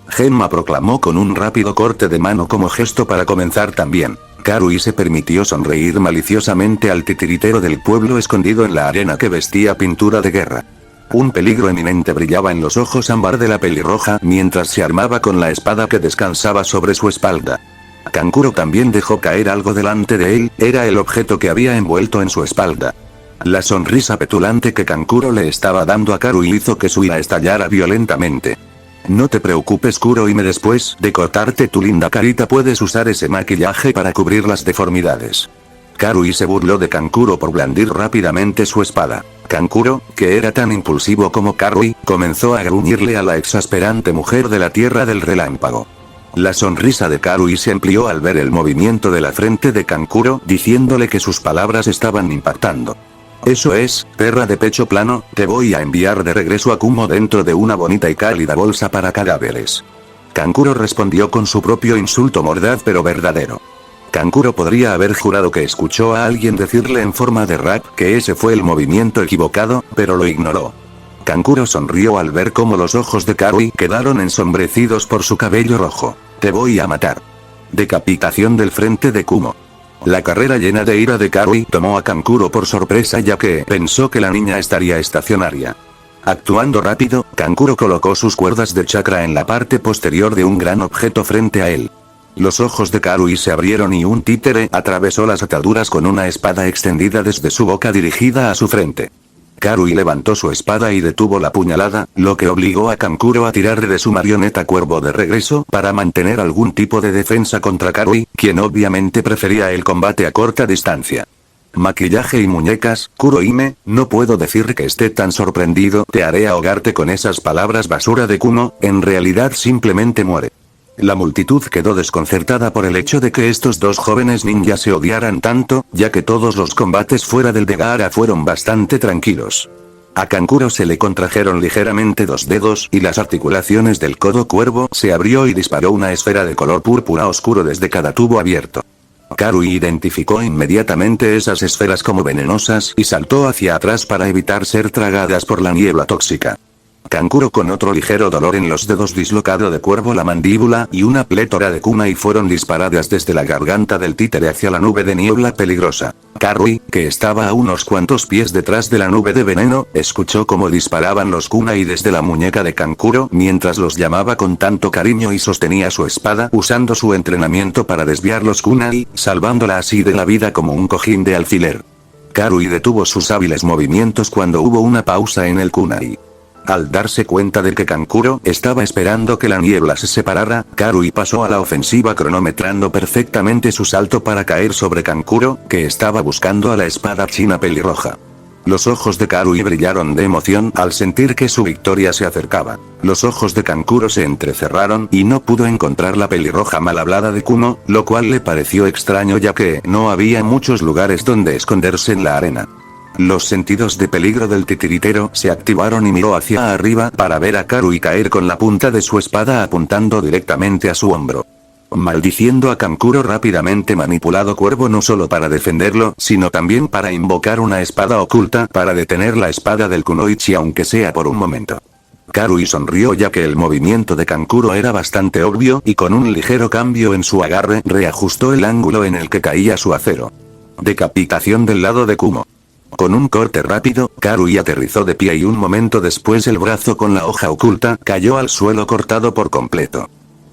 Genma proclamó con un rápido corte de mano como gesto para comenzar también. Karui se permitió sonreír maliciosamente al titiritero del pueblo escondido en la arena que vestía pintura de guerra. Un peligro eminente brillaba en los ojos ámbar de la pelirroja mientras se armaba con la espada que descansaba sobre su espalda. Kankuro también dejó caer algo delante de él, era el objeto que había envuelto en su espalda. La sonrisa petulante que Kankuro le estaba dando a Karui hizo que su ira estallara violentamente. No te preocupes Kurohime, después de cortarte tu linda carita puedes usar ese maquillaje para cubrir las deformidades. Karui se burló de Kankuro por blandir rápidamente su espada. Kankuro, que era tan impulsivo como Karui, comenzó a gruñirle a la exasperante mujer de la Tierra del Relámpago. La sonrisa de Karui se amplió al ver el movimiento de la frente de Kankuro, diciéndole que sus palabras estaban impactando. Eso es, perra de pecho plano, te voy a enviar de regreso a Kumo dentro de una bonita y cálida bolsa para cadáveres. Kankuro respondió con su propio insulto mordaz pero verdadero. Kankuro podría haber jurado que escuchó a alguien decirle en forma de rap que ese fue el movimiento equivocado, pero lo ignoró. Kankuro sonrió al ver cómo los ojos de Karui quedaron ensombrecidos por su cabello rojo. Te voy a matar. Decapitación del frente de Kumo. La carrera llena de ira de Karui tomó a Kankuro por sorpresa ya que pensó que la niña estaría estacionaria. Actuando rápido, Kankuro colocó sus cuerdas de chakra en la parte posterior de un gran objeto frente a él. Los ojos de Karui se abrieron y un títere atravesó las ataduras con una espada extendida desde su boca dirigida a su frente. Karui levantó su espada y detuvo la puñalada, lo que obligó a Kankuro a tirar de su marioneta cuervo de regreso para mantener algún tipo de defensa contra Karui, quien obviamente prefería el combate a corta distancia. Maquillaje y muñecas, Kurohime, no puedo decir que esté tan sorprendido, te haré ahogarte con esas palabras basura de Kumo, en realidad simplemente muere. La multitud quedó desconcertada por el hecho de que estos dos jóvenes ninjas se odiaran tanto, ya que todos los combates fuera del de Gaara fueron bastante tranquilos. A Kankuro se le contrajeron ligeramente dos dedos y las articulaciones del codo cuervo se abrió y disparó una esfera de color púrpura oscuro desde cada tubo abierto. Karui identificó inmediatamente esas esferas como venenosas y saltó hacia atrás para evitar ser tragadas por la niebla tóxica. Kankuro con otro ligero dolor en los dedos dislocado de cuervo la mandíbula y una plétora de kunai fueron disparadas desde la garganta del títere hacia la nube de niebla peligrosa. Karui, que estaba a unos cuantos pies detrás de la nube de veneno, escuchó cómo disparaban los kunai desde la muñeca de Kankuro mientras los llamaba con tanto cariño y sostenía su espada usando su entrenamiento para desviar los kunai, salvándola así de la vida como un cojín de alfiler. Karui detuvo sus hábiles movimientos cuando hubo una pausa en el kunai. Al darse cuenta de que Kankuro estaba esperando que la niebla se separara, Karui pasó a la ofensiva cronometrando perfectamente su salto para caer sobre Kankuro, que estaba buscando a la espada china pelirroja. Los ojos de Karui brillaron de emoción al sentir que su victoria se acercaba. Los ojos de Kankuro se entrecerraron y no pudo encontrar la pelirroja mal hablada de Kumo, lo cual le pareció extraño ya que no había muchos lugares donde esconderse en la arena. Los sentidos de peligro del titiritero se activaron y miró hacia arriba para ver a Karui caer con la punta de su espada apuntando directamente a su hombro. Maldiciendo a Kankuro rápidamente manipulado cuervo no solo para defenderlo, sino también para invocar una espada oculta para detener la espada del kunoichi aunque sea por un momento. Karui sonrió ya que el movimiento de Kankuro era bastante obvio y con un ligero cambio en su agarre reajustó el ángulo en el que caía su acero. Decapitación del lado de Kumo. Con un corte rápido, Karui aterrizó de pie y un momento después el brazo con la hoja oculta cayó al suelo cortado por completo.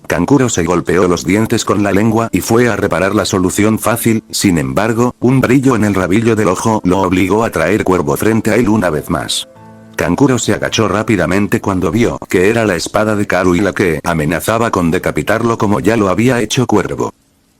Kankuro se golpeó los dientes con la lengua y fue a reparar la solución fácil, sin embargo, un brillo en el rabillo del ojo lo obligó a traer cuervo frente a él una vez más. Kankuro se agachó rápidamente cuando vio que era la espada de Karui la que amenazaba con decapitarlo como ya lo había hecho cuervo.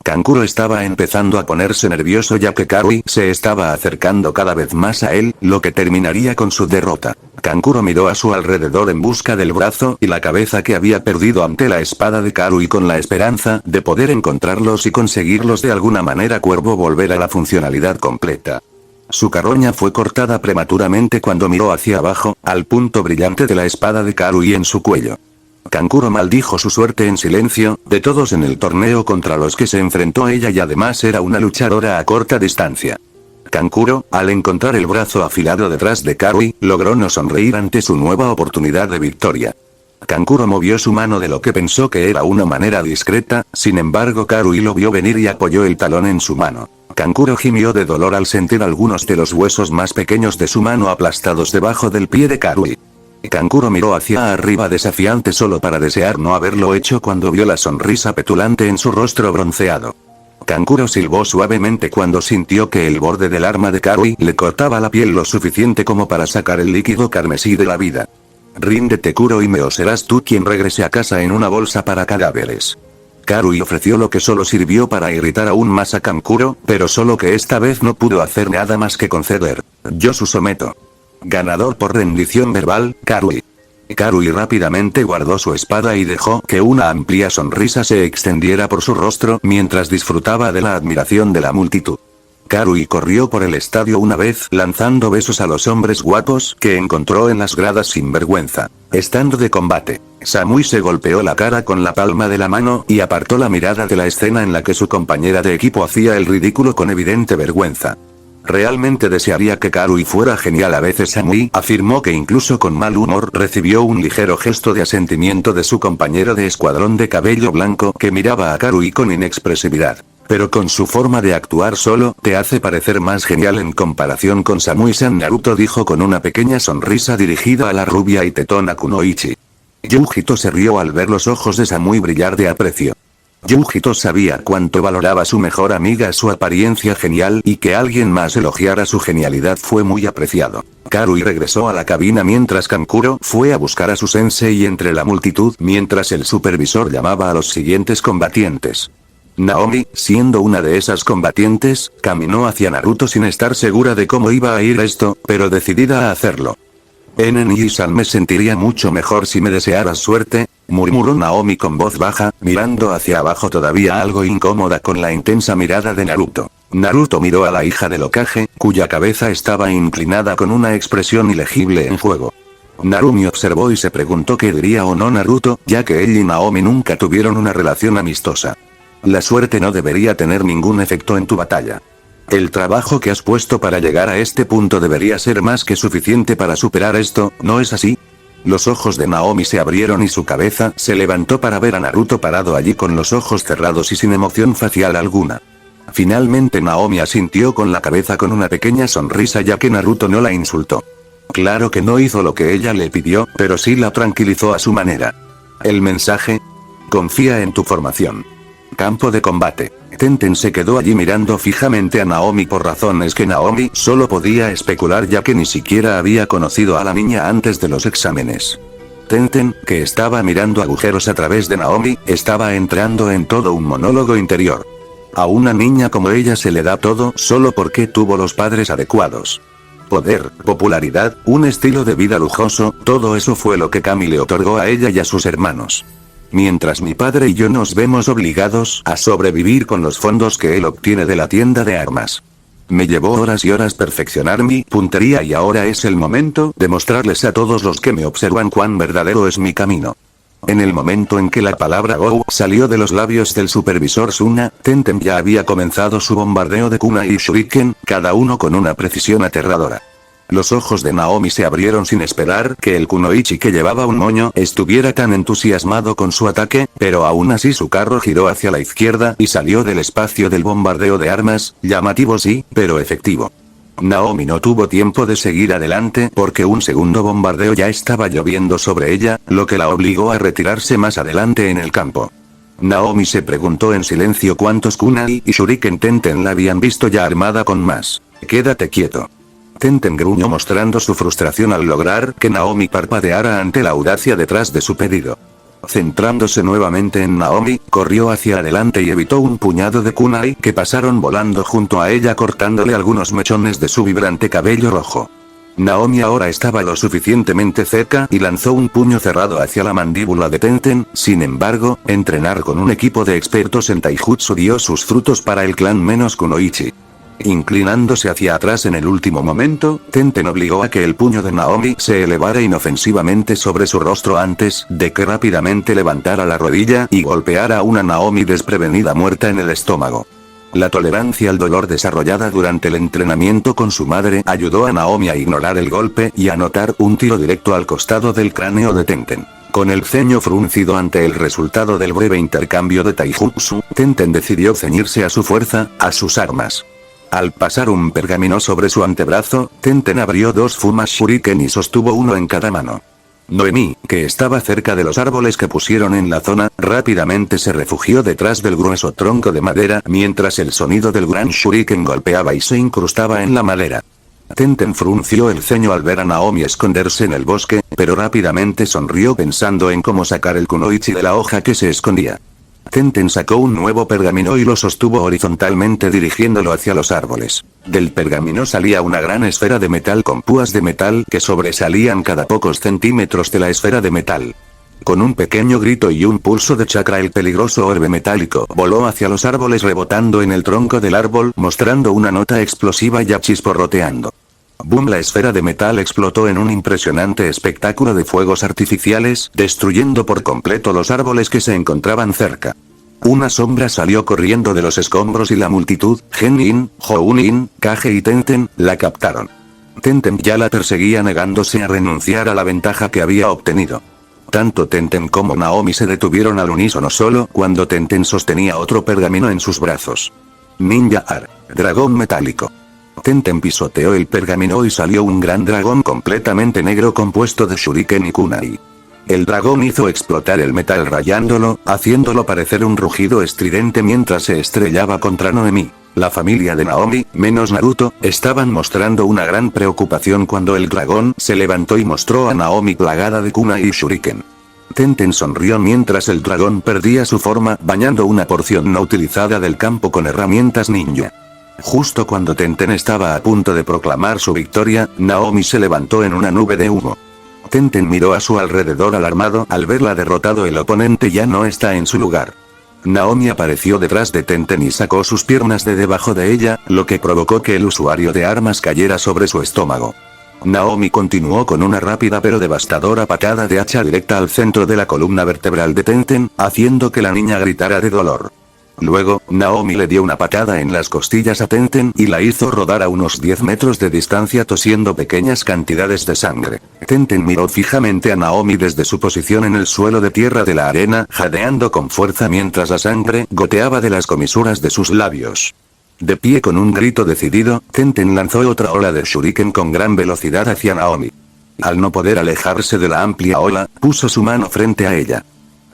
Kankuro estaba empezando a ponerse nervioso ya que Karui se estaba acercando cada vez más a él, lo que terminaría con su derrota. Kankuro miró a su alrededor en busca del brazo y la cabeza que había perdido ante la espada de Karui con la esperanza de poder encontrarlos y conseguirlos de alguna manera. Cuervo volver a la funcionalidad completa. Su carroña fue cortada prematuramente cuando miró hacia abajo, al punto brillante de la espada de Karui en su cuello. Kankuro maldijo su suerte en silencio, de todos en el torneo contra los que se enfrentó ella y además era una luchadora a corta distancia. Kankuro, al encontrar el brazo afilado detrás de Karui, logró no sonreír ante su nueva oportunidad de victoria. Kankuro movió su mano de lo que pensó que era una manera discreta, sin embargo Karui lo vio venir y apoyó el talón en su mano. Kankuro gimió de dolor al sentir algunos de los huesos más pequeños de su mano aplastados debajo del pie de Karui. Kankuro miró hacia arriba desafiante solo para desear no haberlo hecho cuando vio la sonrisa petulante en su rostro bronceado. Kankuro silbó suavemente cuando sintió que el borde del arma de Karui le cortaba la piel lo suficiente como para sacar el líquido carmesí de la vida. Ríndete Kurohime o serás tú quien regrese a casa en una bolsa para cadáveres. Karui ofreció lo que solo sirvió para irritar aún más a Kankuro, pero solo que esta vez no pudo hacer nada más que conceder. Yo su someto. Ganador por rendición verbal, Karui. Karui rápidamente guardó su espada y dejó que una amplia sonrisa se extendiera por su rostro mientras disfrutaba de la admiración de la multitud. Karui corrió por el estadio una vez lanzando besos a los hombres guapos que encontró en las gradas sin vergüenza. Estando de combate, Samui se golpeó la cara con la palma de la mano y apartó la mirada de la escena en la que su compañera de equipo hacía el ridículo con evidente vergüenza. Realmente desearía que Karui fuera genial. A veces Samui afirmó que incluso con mal humor recibió un ligero gesto de asentimiento de su compañero de escuadrón de cabello blanco que miraba a Karui con inexpresividad. Pero con su forma de actuar solo te hace parecer más genial en comparación con Samui-san. Naruto dijo con una pequeña sonrisa dirigida a la rubia y tetona Kunoichi. Yujito se rió al ver los ojos de Samui brillar de aprecio. Yujito sabía cuánto valoraba su mejor amiga su apariencia genial y que alguien más elogiara su genialidad fue muy apreciado. Karui regresó a la cabina mientras Kankuro fue a buscar a su sensei entre la multitud mientras el supervisor llamaba a los siguientes combatientes. Naomi, siendo una de esas combatientes, caminó hacia Naruto sin estar segura de cómo iba a ir esto, pero decidida a hacerlo. Nen-san, me sentiría mucho mejor si me desearas suerte, murmuró Naomi con voz baja, mirando hacia abajo todavía algo incómoda con la intensa mirada de Naruto. Naruto miró a la hija del Hokage, cuya cabeza estaba inclinada con una expresión ilegible en juego. Narumi observó y se preguntó qué diría o no Naruto, ya que él y Naomi nunca tuvieron una relación amistosa. La suerte no debería tener ningún efecto en tu batalla. El trabajo que has puesto para llegar a este punto debería ser más que suficiente para superar esto, ¿no es así? Los ojos de Naomi se abrieron y su cabeza se levantó para ver a Naruto parado allí con los ojos cerrados y sin emoción facial alguna. Finalmente Naomi asintió con la cabeza con una pequeña sonrisa ya que Naruto no la insultó. Claro que no hizo lo que ella le pidió, pero sí la tranquilizó a su manera. El mensaje: confía en tu formación. Campo de combate. Tenten se quedó allí mirando fijamente a Naomi por razones que Naomi solo podía especular ya que ni siquiera había conocido a la niña antes de los exámenes. Tenten, que estaba mirando agujeros a través de Naomi, estaba entrando en todo un monólogo interior. A una niña como ella se le da todo solo porque tuvo los padres adecuados. Poder, popularidad, un estilo de vida lujoso, todo eso fue lo que Kami le otorgó a ella y a sus hermanos. Mientras mi padre y yo nos vemos obligados a sobrevivir con los fondos que él obtiene de la tienda de armas. Me llevó horas y horas perfeccionar mi puntería y ahora es el momento de mostrarles a todos los que me observan cuán verdadero es mi camino. En el momento en que la palabra Go salió de los labios del supervisor Suna, Tenten ya había comenzado su bombardeo de kunai y shuriken, cada uno con una precisión aterradora. Los ojos de Naomi se abrieron sin esperar que el kunoichi que llevaba un moño estuviera tan entusiasmado con su ataque, pero aún así su carro giró hacia la izquierda y salió del espacio del bombardeo de armas, llamativo sí, pero efectivo. Naomi no tuvo tiempo de seguir adelante porque un segundo bombardeo ya estaba lloviendo sobre ella, lo que la obligó a retirarse más adelante en el campo. Naomi se preguntó en silencio cuántos kunai y shuriken Tenten la habían visto ya armada con más. Quédate quieto. Tenten gruñó mostrando su frustración al lograr que Naomi parpadeara ante la audacia detrás de su pedido. Centrándose nuevamente en Naomi, corrió hacia adelante y evitó un puñado de kunai que pasaron volando junto a ella cortándole algunos mechones de su vibrante cabello rojo. Naomi ahora estaba lo suficientemente cerca y lanzó un puño cerrado hacia la mandíbula de Tenten. Sin embargo, entrenar con un equipo de expertos en taijutsu dio sus frutos para el clan menos Kunoichi. Inclinándose hacia atrás en el último momento, Tenten obligó a que el puño de Naomi se elevara inofensivamente sobre su rostro antes de que rápidamente levantara la rodilla y golpeara a una Naomi desprevenida muerta en el estómago. La tolerancia al dolor desarrollada durante el entrenamiento con su madre ayudó a Naomi a ignorar el golpe y anotar un tiro directo al costado del cráneo de Tenten. Con el ceño fruncido ante el resultado del breve intercambio de taijutsu, Tenten decidió ceñirse a su fuerza, a sus armas. Al pasar un pergamino sobre su antebrazo, Tenten abrió dos fumas shuriken y sostuvo uno en cada mano. Noemi, que estaba cerca de los árboles que pusieron en la zona, rápidamente se refugió detrás del grueso tronco de madera mientras el sonido del gran shuriken golpeaba y se incrustaba en la madera. Tenten frunció el ceño al ver a Naomi esconderse en el bosque, pero rápidamente sonrió pensando en cómo sacar el kunoichi de la hoja que se escondía. Tenten sacó un nuevo pergamino y lo sostuvo horizontalmente dirigiéndolo hacia los árboles. Del pergamino salía una gran esfera de metal con púas de metal que sobresalían cada pocos centímetros de la esfera de metal. Con un pequeño grito y un pulso de chakra el peligroso orbe metálico voló hacia los árboles rebotando en el tronco del árbol mostrando una nota explosiva ya chisporroteando. ¡Bum! La esfera de metal explotó en un impresionante espectáculo de fuegos artificiales, destruyendo por completo los árboles que se encontraban cerca. Una sombra salió corriendo de los escombros y la multitud, Genin, Jounin, Kage y Tenten, la captaron. Tenten ya la perseguía negándose a renunciar a la ventaja que había obtenido. Tanto Tenten como Naomi se detuvieron al unísono solo cuando Tenten sostenía otro pergamino en sus brazos. Ninja Ar. Dragón metálico. Tenten pisoteó el pergamino y salió un gran dragón completamente negro compuesto de shuriken y kunai. El dragón hizo explotar el metal rayándolo, haciéndolo parecer un rugido estridente mientras se estrellaba contra Noemi. La familia de Naomi, menos Naruto, estaban mostrando una gran preocupación cuando el dragón se levantó y mostró a Naomi plagada de kunai y shuriken. Tenten sonrió mientras el dragón perdía su forma bañando una porción no utilizada del campo con herramientas ninja. Justo cuando Tenten estaba a punto de proclamar su victoria, Naomi se levantó en una nube de humo. Tenten miró a su alrededor alarmado al verla derrotado. El oponente ya no está en su lugar. Naomi apareció detrás de Tenten y sacó sus piernas de debajo de ella, lo que provocó que el usuario de armas cayera sobre su estómago. Naomi continuó con una rápida pero devastadora patada de hacha directa al centro de la columna vertebral de Tenten, haciendo que la niña gritara de dolor. Luego, Naomi le dio una patada en las costillas a Tenten y la hizo rodar a unos 10 metros de distancia tosiendo pequeñas cantidades de sangre. Tenten miró fijamente a Naomi desde su posición en el suelo de tierra de la arena, jadeando con fuerza mientras la sangre goteaba de las comisuras de sus labios. De pie con un grito decidido, Tenten lanzó otra ola de shuriken con gran velocidad hacia Naomi. Al no poder alejarse de la amplia ola, puso su mano frente a ella.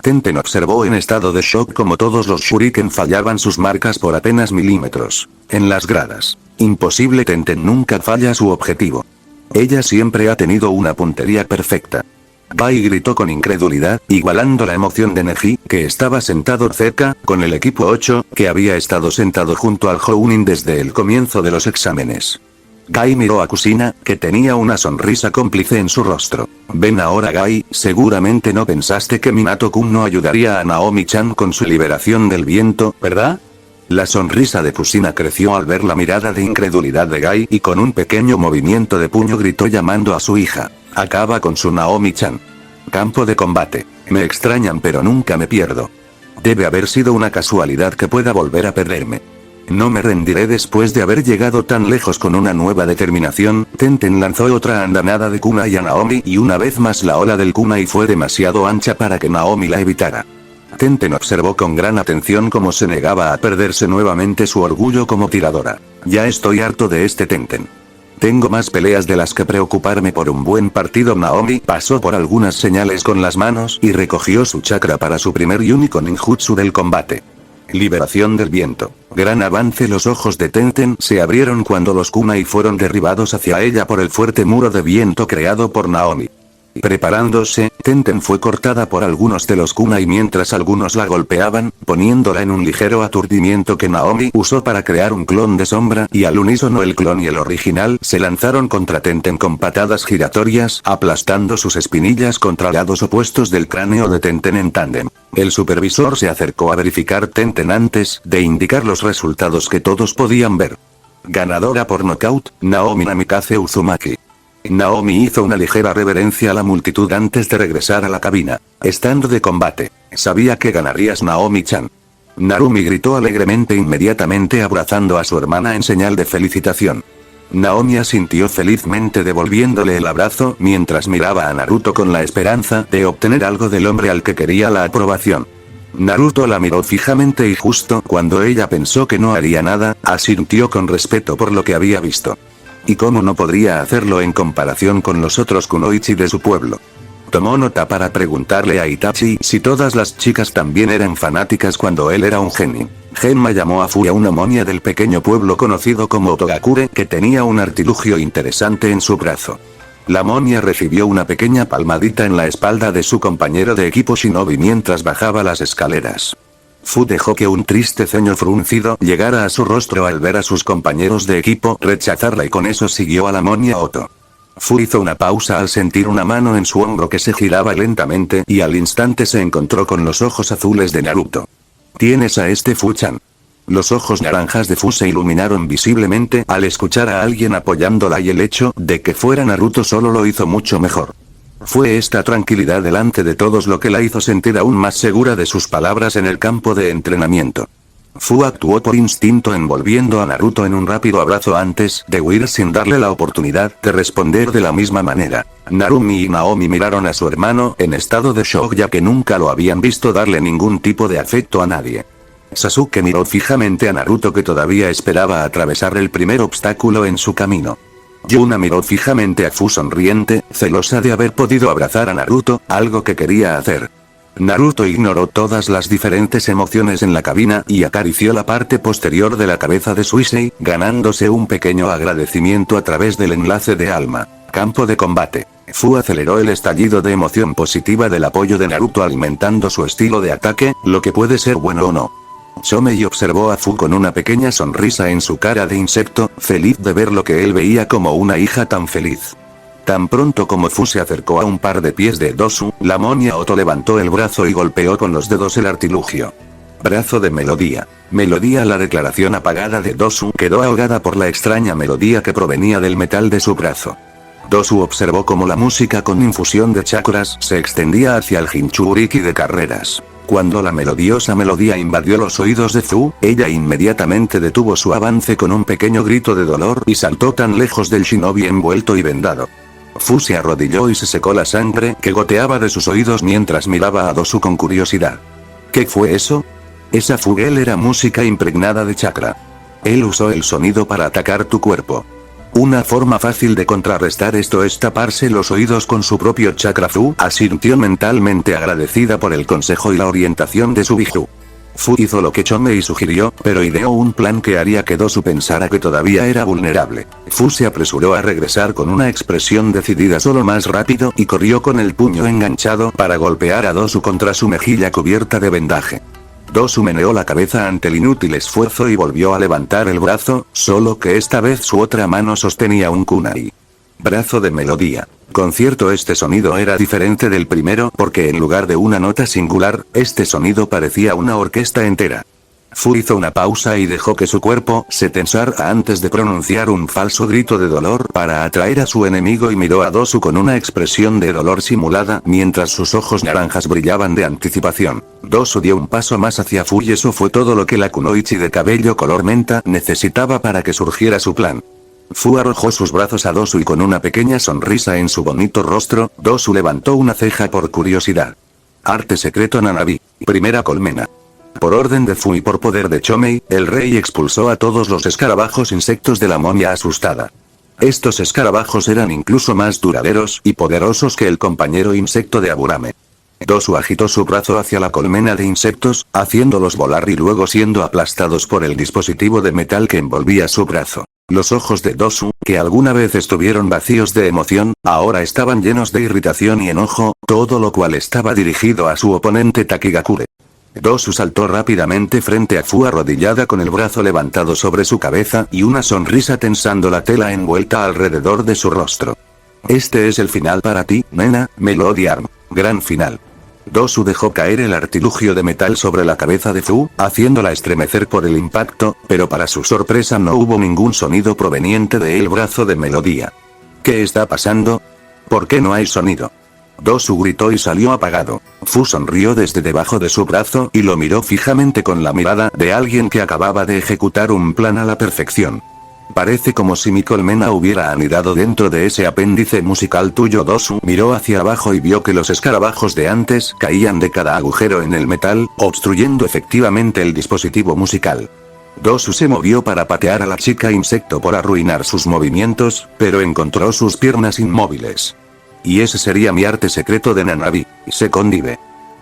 Tenten observó en estado de shock como todos los shuriken fallaban sus marcas por apenas milímetros. En las gradas. Imposible. Tenten nunca falla su objetivo. Ella siempre ha tenido una puntería perfecta. Gai gritó con incredulidad, igualando la emoción de Neji, que estaba sentado cerca, con el equipo 8, que había estado sentado junto al Jounin desde el comienzo de los exámenes. Gai miró a Kusina, que tenía una sonrisa cómplice en su rostro. Ven ahora Gai, seguramente no pensaste que Minato-kun no ayudaría a Naomi-chan con su liberación del viento, ¿verdad? La sonrisa de Kusina creció al ver la mirada de incredulidad de Gai y con un pequeño movimiento de puño gritó llamando a su hija. Acaba con su Naomi-chan. Campo de combate. Me extrañan pero nunca me pierdo. Debe haber sido una casualidad que pueda volver a perderme. No me rendiré después de haber llegado tan lejos. Con una nueva determinación, Tenten lanzó otra andanada de kunai a Naomi y una vez más la ola del kunai fue demasiado ancha para que Naomi la evitara. Tenten observó con gran atención cómo se negaba a perderse nuevamente su orgullo como tiradora. Ya estoy harto de este Tenten. Tengo más peleas de las que preocuparme por un buen partido. Naomi pasó por algunas señales con las manos y recogió su chakra para su primer y único ninjutsu del combate. Liberación del viento. Gran avance. Los ojos de Tenten se abrieron cuando los kunai fueron derribados hacia ella por el fuerte muro de viento creado por Naomi. Preparándose, Tenten fue cortada por algunos de los kunai mientras algunos la golpeaban, poniéndola en un ligero aturdimiento que Naomi usó para crear un clon de sombra y al unísono el clon y el original se lanzaron contra Tenten con patadas giratorias, aplastando sus espinillas contra lados opuestos del cráneo de Tenten en tándem. El supervisor se acercó a verificar Tenten antes de indicar los resultados que todos podían ver. Ganadora por nocaut, Naomi Namikaze Uzumaki. Naomi hizo una ligera reverencia a la multitud antes de regresar a la cabina. Stand de combate. Sabía que ganarías, Naomi-chan. Narumi gritó alegremente inmediatamente abrazando a su hermana en señal de felicitación. Naomi asintió felizmente devolviéndole el abrazo mientras miraba a Naruto con la esperanza de obtener algo del hombre al que quería la aprobación. Naruto la miró fijamente y justo cuando ella pensó que no haría nada, asintió con respeto por lo que había visto. ¿Y cómo no podría hacerlo en comparación con los otros kunoichi de su pueblo? Tomó nota para preguntarle a Itachi si todas las chicas también eran fanáticas cuando él era un genin. Genma llamó a Fuya, una monia del pequeño pueblo conocido como Otogakure, que tenía un artilugio interesante en su brazo. La monia recibió una pequeña palmadita en la espalda de su compañero de equipo Shinobi mientras bajaba las escaleras. Fu dejó que un triste ceño fruncido llegara a su rostro al ver a sus compañeros de equipo rechazarla y con eso siguió a la monia Oto. Fu hizo una pausa al sentir una mano en su hombro que se giraba lentamente y al instante se encontró con los ojos azules de Naruto. ¿Tienes a este Fu-chan? Los ojos naranjas de Fu se iluminaron visiblemente al escuchar a alguien apoyándola y el hecho de que fuera Naruto solo lo hizo mucho mejor. Fue esta tranquilidad delante de todos lo que la hizo sentir aún más segura de sus palabras en el campo de entrenamiento. Fu actuó por instinto envolviendo a Naruto en un rápido abrazo antes de huir sin darle la oportunidad de responder de la misma manera. Narumi y Naomi miraron a su hermano en estado de shock ya que nunca lo habían visto darle ningún tipo de afecto a nadie. Sasuke miró fijamente a Naruto que todavía esperaba atravesar el primer obstáculo en su camino. Yuna miró fijamente a Fu sonriente, celosa de haber podido abrazar a Naruto, algo que quería hacer. Naruto ignoró todas las diferentes emociones en la cabina y acarició la parte posterior de la cabeza de Suisei, ganándose un pequeño agradecimiento a través del enlace de alma. Campo de combate. Fu aceleró el estallido de emoción positiva del apoyo de Naruto alimentando su estilo de ataque, lo que puede ser bueno o no. Chomei observó a Fu con una pequeña sonrisa en su cara de insecto, feliz de ver lo que él veía como una hija tan feliz. Tan pronto como Fu se acercó a un par de pies de Dosu, la monia Oto levantó el brazo y golpeó con los dedos el artilugio. Brazo de melodía. Melodía. La declaración apagada de Dosu quedó ahogada por la extraña melodía que provenía del metal de su brazo. Dosu observó cómo la música con infusión de chakras se extendía hacia el Jinchuriki de carreras. Cuando la melodiosa melodía invadió los oídos de Fu, ella inmediatamente detuvo su avance con un pequeño grito de dolor y saltó tan lejos del shinobi envuelto y vendado. Fu se arrodilló y se secó la sangre que goteaba de sus oídos mientras miraba a Dosu con curiosidad. ¿Qué fue eso? Esa Fugel era música impregnada de chakra. Él usó el sonido para atacar tu cuerpo. Una forma fácil de contrarrestar esto es taparse los oídos con su propio chakra. Fu asintió mentalmente agradecida por el consejo y la orientación de su biju. Fu hizo lo que Chomei sugirió, pero ideó un plan que haría que Dosu pensara que todavía era vulnerable. Fu se apresuró a regresar con una expresión decidida solo más rápido y corrió con el puño enganchado para golpear a Dosu contra su mejilla cubierta de vendaje. Dosu meneó la cabeza ante el inútil esfuerzo y volvió a levantar el brazo, solo que esta vez su otra mano sostenía un kunai. Brazo de melodía. Con cierto este sonido era diferente del primero porque en lugar de una nota singular, este sonido parecía una orquesta entera. Fu hizo una pausa y dejó que su cuerpo se tensara antes de pronunciar un falso grito de dolor para atraer a su enemigo y miró a Dosu con una expresión de dolor simulada mientras sus ojos naranjas brillaban de anticipación. Dosu dio un paso más hacia Fu y eso fue todo lo que la kunoichi de cabello color menta necesitaba para que surgiera su plan. Fu arrojó sus brazos a Dosu y con una pequeña sonrisa en su bonito rostro, Dosu levantó una ceja por curiosidad. Arte secreto Nanabi. Primera colmena. Por orden de Fu y por poder de Chomei, el rey expulsó a todos los escarabajos insectos de la monia asustada. Estos escarabajos eran incluso más duraderos y poderosos que el compañero insecto de Aburame. Dosu agitó su brazo hacia la colmena de insectos, haciéndolos volar y luego siendo aplastados por el dispositivo de metal que envolvía su brazo. Los ojos de Dosu que alguna vez estuvieron vacíos de emoción, ahora estaban llenos de irritación y enojo, todo lo cual estaba dirigido a su oponente Takigakure. Dosu saltó rápidamente frente a Fu arrodillada con el brazo levantado sobre su cabeza y una sonrisa tensando la tela envuelta alrededor de su rostro. Este es el final para ti, nena, Melody Arm. Gran final. Dosu dejó caer el artilugio de metal sobre la cabeza de Fu, haciéndola estremecer por el impacto, pero para su sorpresa no hubo ningún sonido proveniente del brazo de Melodía. ¿Qué está pasando? ¿Por qué no hay sonido? Dosu gritó y salió apagado. Fu sonrió desde debajo de su brazo y lo miró fijamente con la mirada de alguien que acababa de ejecutar un plan a la perfección. Parece como si mi colmena hubiera anidado dentro de ese apéndice musical tuyo. Dosu miró hacia abajo y vio que los escarabajos de antes caían de cada agujero en el metal, obstruyendo efectivamente el dispositivo musical. Dosu se movió para patear a la chica insecto por arruinar sus movimientos, pero encontró sus piernas inmóviles. Y ese sería mi arte secreto de Nanabi, se condive.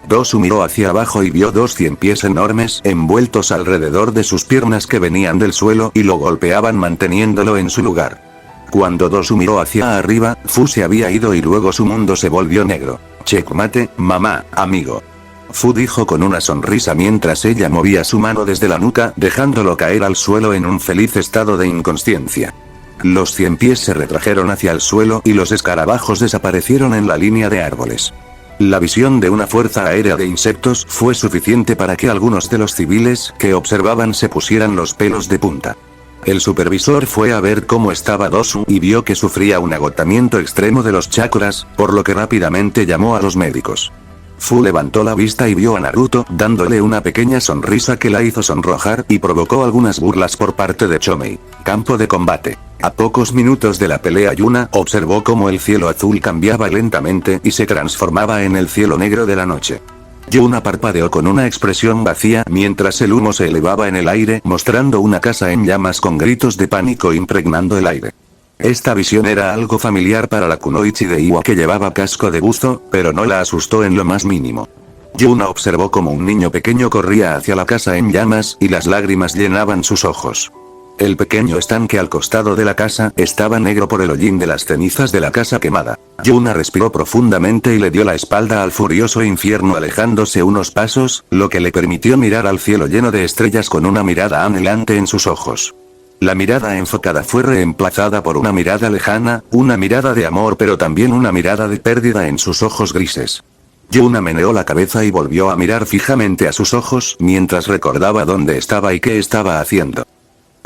Dosu miró hacia abajo y vio dos 100 pies enormes envueltos alrededor de sus piernas que venían del suelo y lo golpeaban manteniéndolo en su lugar. Cuando Dosu miró hacia arriba, Fu se había ido y luego su mundo se volvió negro. Checkmate, mamá, amigo. Fu dijo con una sonrisa mientras ella movía su mano desde la nuca dejándolo caer al suelo en un feliz estado de inconsciencia. Los 100 pies se retrajeron hacia el suelo y los escarabajos desaparecieron en la línea de árboles. La visión de una fuerza aérea de insectos fue suficiente para que algunos de los civiles que observaban se pusieran los pelos de punta. El supervisor fue a ver cómo estaba Dosu y vio que sufría un agotamiento extremo de los chakras, por lo que rápidamente llamó a los médicos. Fu levantó la vista y vio a Naruto dándole una pequeña sonrisa que la hizo sonrojar y provocó algunas burlas por parte de Chomei. Campo de combate. A pocos minutos de la pelea Yuna observó cómo el cielo azul cambiaba lentamente y se transformaba en el cielo negro de la noche. Yuna parpadeó con una expresión vacía mientras el humo se elevaba en el aire mostrando una casa en llamas con gritos de pánico impregnando el aire. Esta visión era algo familiar para la kunoichi de Iwa que llevaba casco de buzo, pero no la asustó en lo más mínimo. Yuna observó como un niño pequeño corría hacia la casa en llamas y las lágrimas llenaban sus ojos. El pequeño estanque al costado de la casa estaba negro por el hollín de las cenizas de la casa quemada. Yuna respiró profundamente y le dio la espalda al furioso infierno alejándose unos pasos, lo que le permitió mirar al cielo lleno de estrellas con una mirada anhelante en sus ojos. La mirada enfocada fue reemplazada por una mirada lejana, una mirada de amor pero también una mirada de pérdida en sus ojos grises. Yuna meneó la cabeza y volvió a mirar fijamente a sus ojos mientras recordaba dónde estaba y qué estaba haciendo.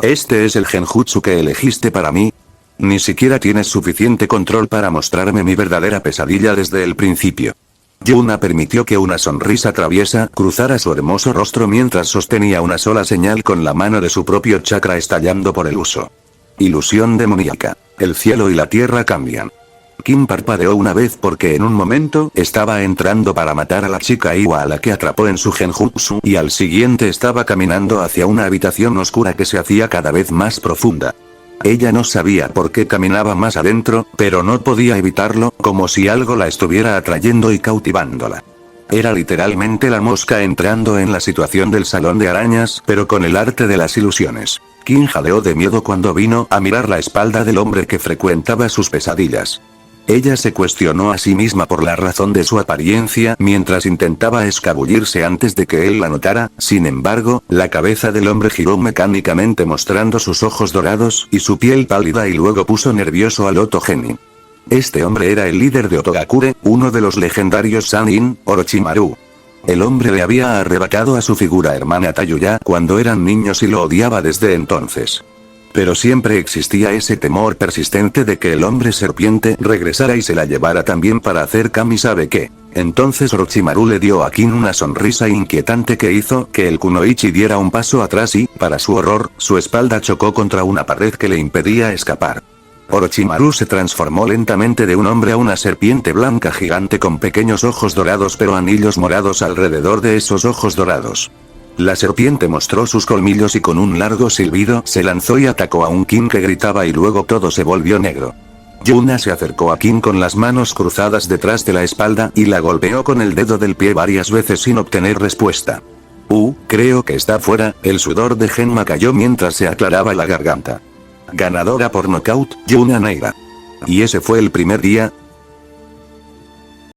¿Este es el genjutsu que elegiste para mí? Ni siquiera tienes suficiente control para mostrarme mi verdadera pesadilla desde el principio. Yuna permitió que una sonrisa traviesa cruzara su hermoso rostro mientras sostenía una sola señal con la mano de su propio chakra estallando por el uso. Ilusión demoníaca. El cielo y la tierra cambian. Kim parpadeó una vez porque en un momento estaba entrando para matar a la chica Iwa a la que atrapó en su genjutsu y al siguiente estaba caminando hacia una habitación oscura que se hacía cada vez más profunda. Ella no sabía por qué caminaba más adentro, pero no podía evitarlo, como si algo la estuviera atrayendo y cautivándola. Era literalmente la mosca entrando en la situación del salón de arañas, pero con el arte de las ilusiones. Kim jadeó de miedo cuando vino a mirar la espalda del hombre que frecuentaba sus pesadillas. Ella se cuestionó a sí misma por la razón de su apariencia mientras intentaba escabullirse antes de que él la notara, sin embargo, la cabeza del hombre giró mecánicamente mostrando sus ojos dorados y su piel pálida y luego puso nervioso al Otogenin. Este hombre era el líder de Otogakure, uno de los legendarios Sannin, Orochimaru. El hombre le había arrebatado a su figura hermana Tayuya cuando eran niños y lo odiaba desde entonces. Pero siempre existía ese temor persistente de que el hombre serpiente regresara y se la llevara también para hacer kami sabe qué. Entonces Orochimaru le dio a Kim una sonrisa inquietante que hizo que el kunoichi diera un paso atrás y, para su horror, su espalda chocó contra una pared que le impedía escapar. Orochimaru se transformó lentamente de un hombre a una serpiente blanca gigante con pequeños ojos dorados pero anillos morados alrededor de esos ojos dorados. La serpiente mostró sus colmillos y con un largo silbido se lanzó y atacó a un Kim que gritaba y luego todo se volvió negro. Yuna se acercó a Kim con las manos cruzadas detrás de la espalda y la golpeó con el dedo del pie varias veces sin obtener respuesta. Creo que está fuera, el sudor de Genma cayó mientras se aclaraba la garganta. Ganadora por nocaut, Yuna Neira. Y ese fue el primer día,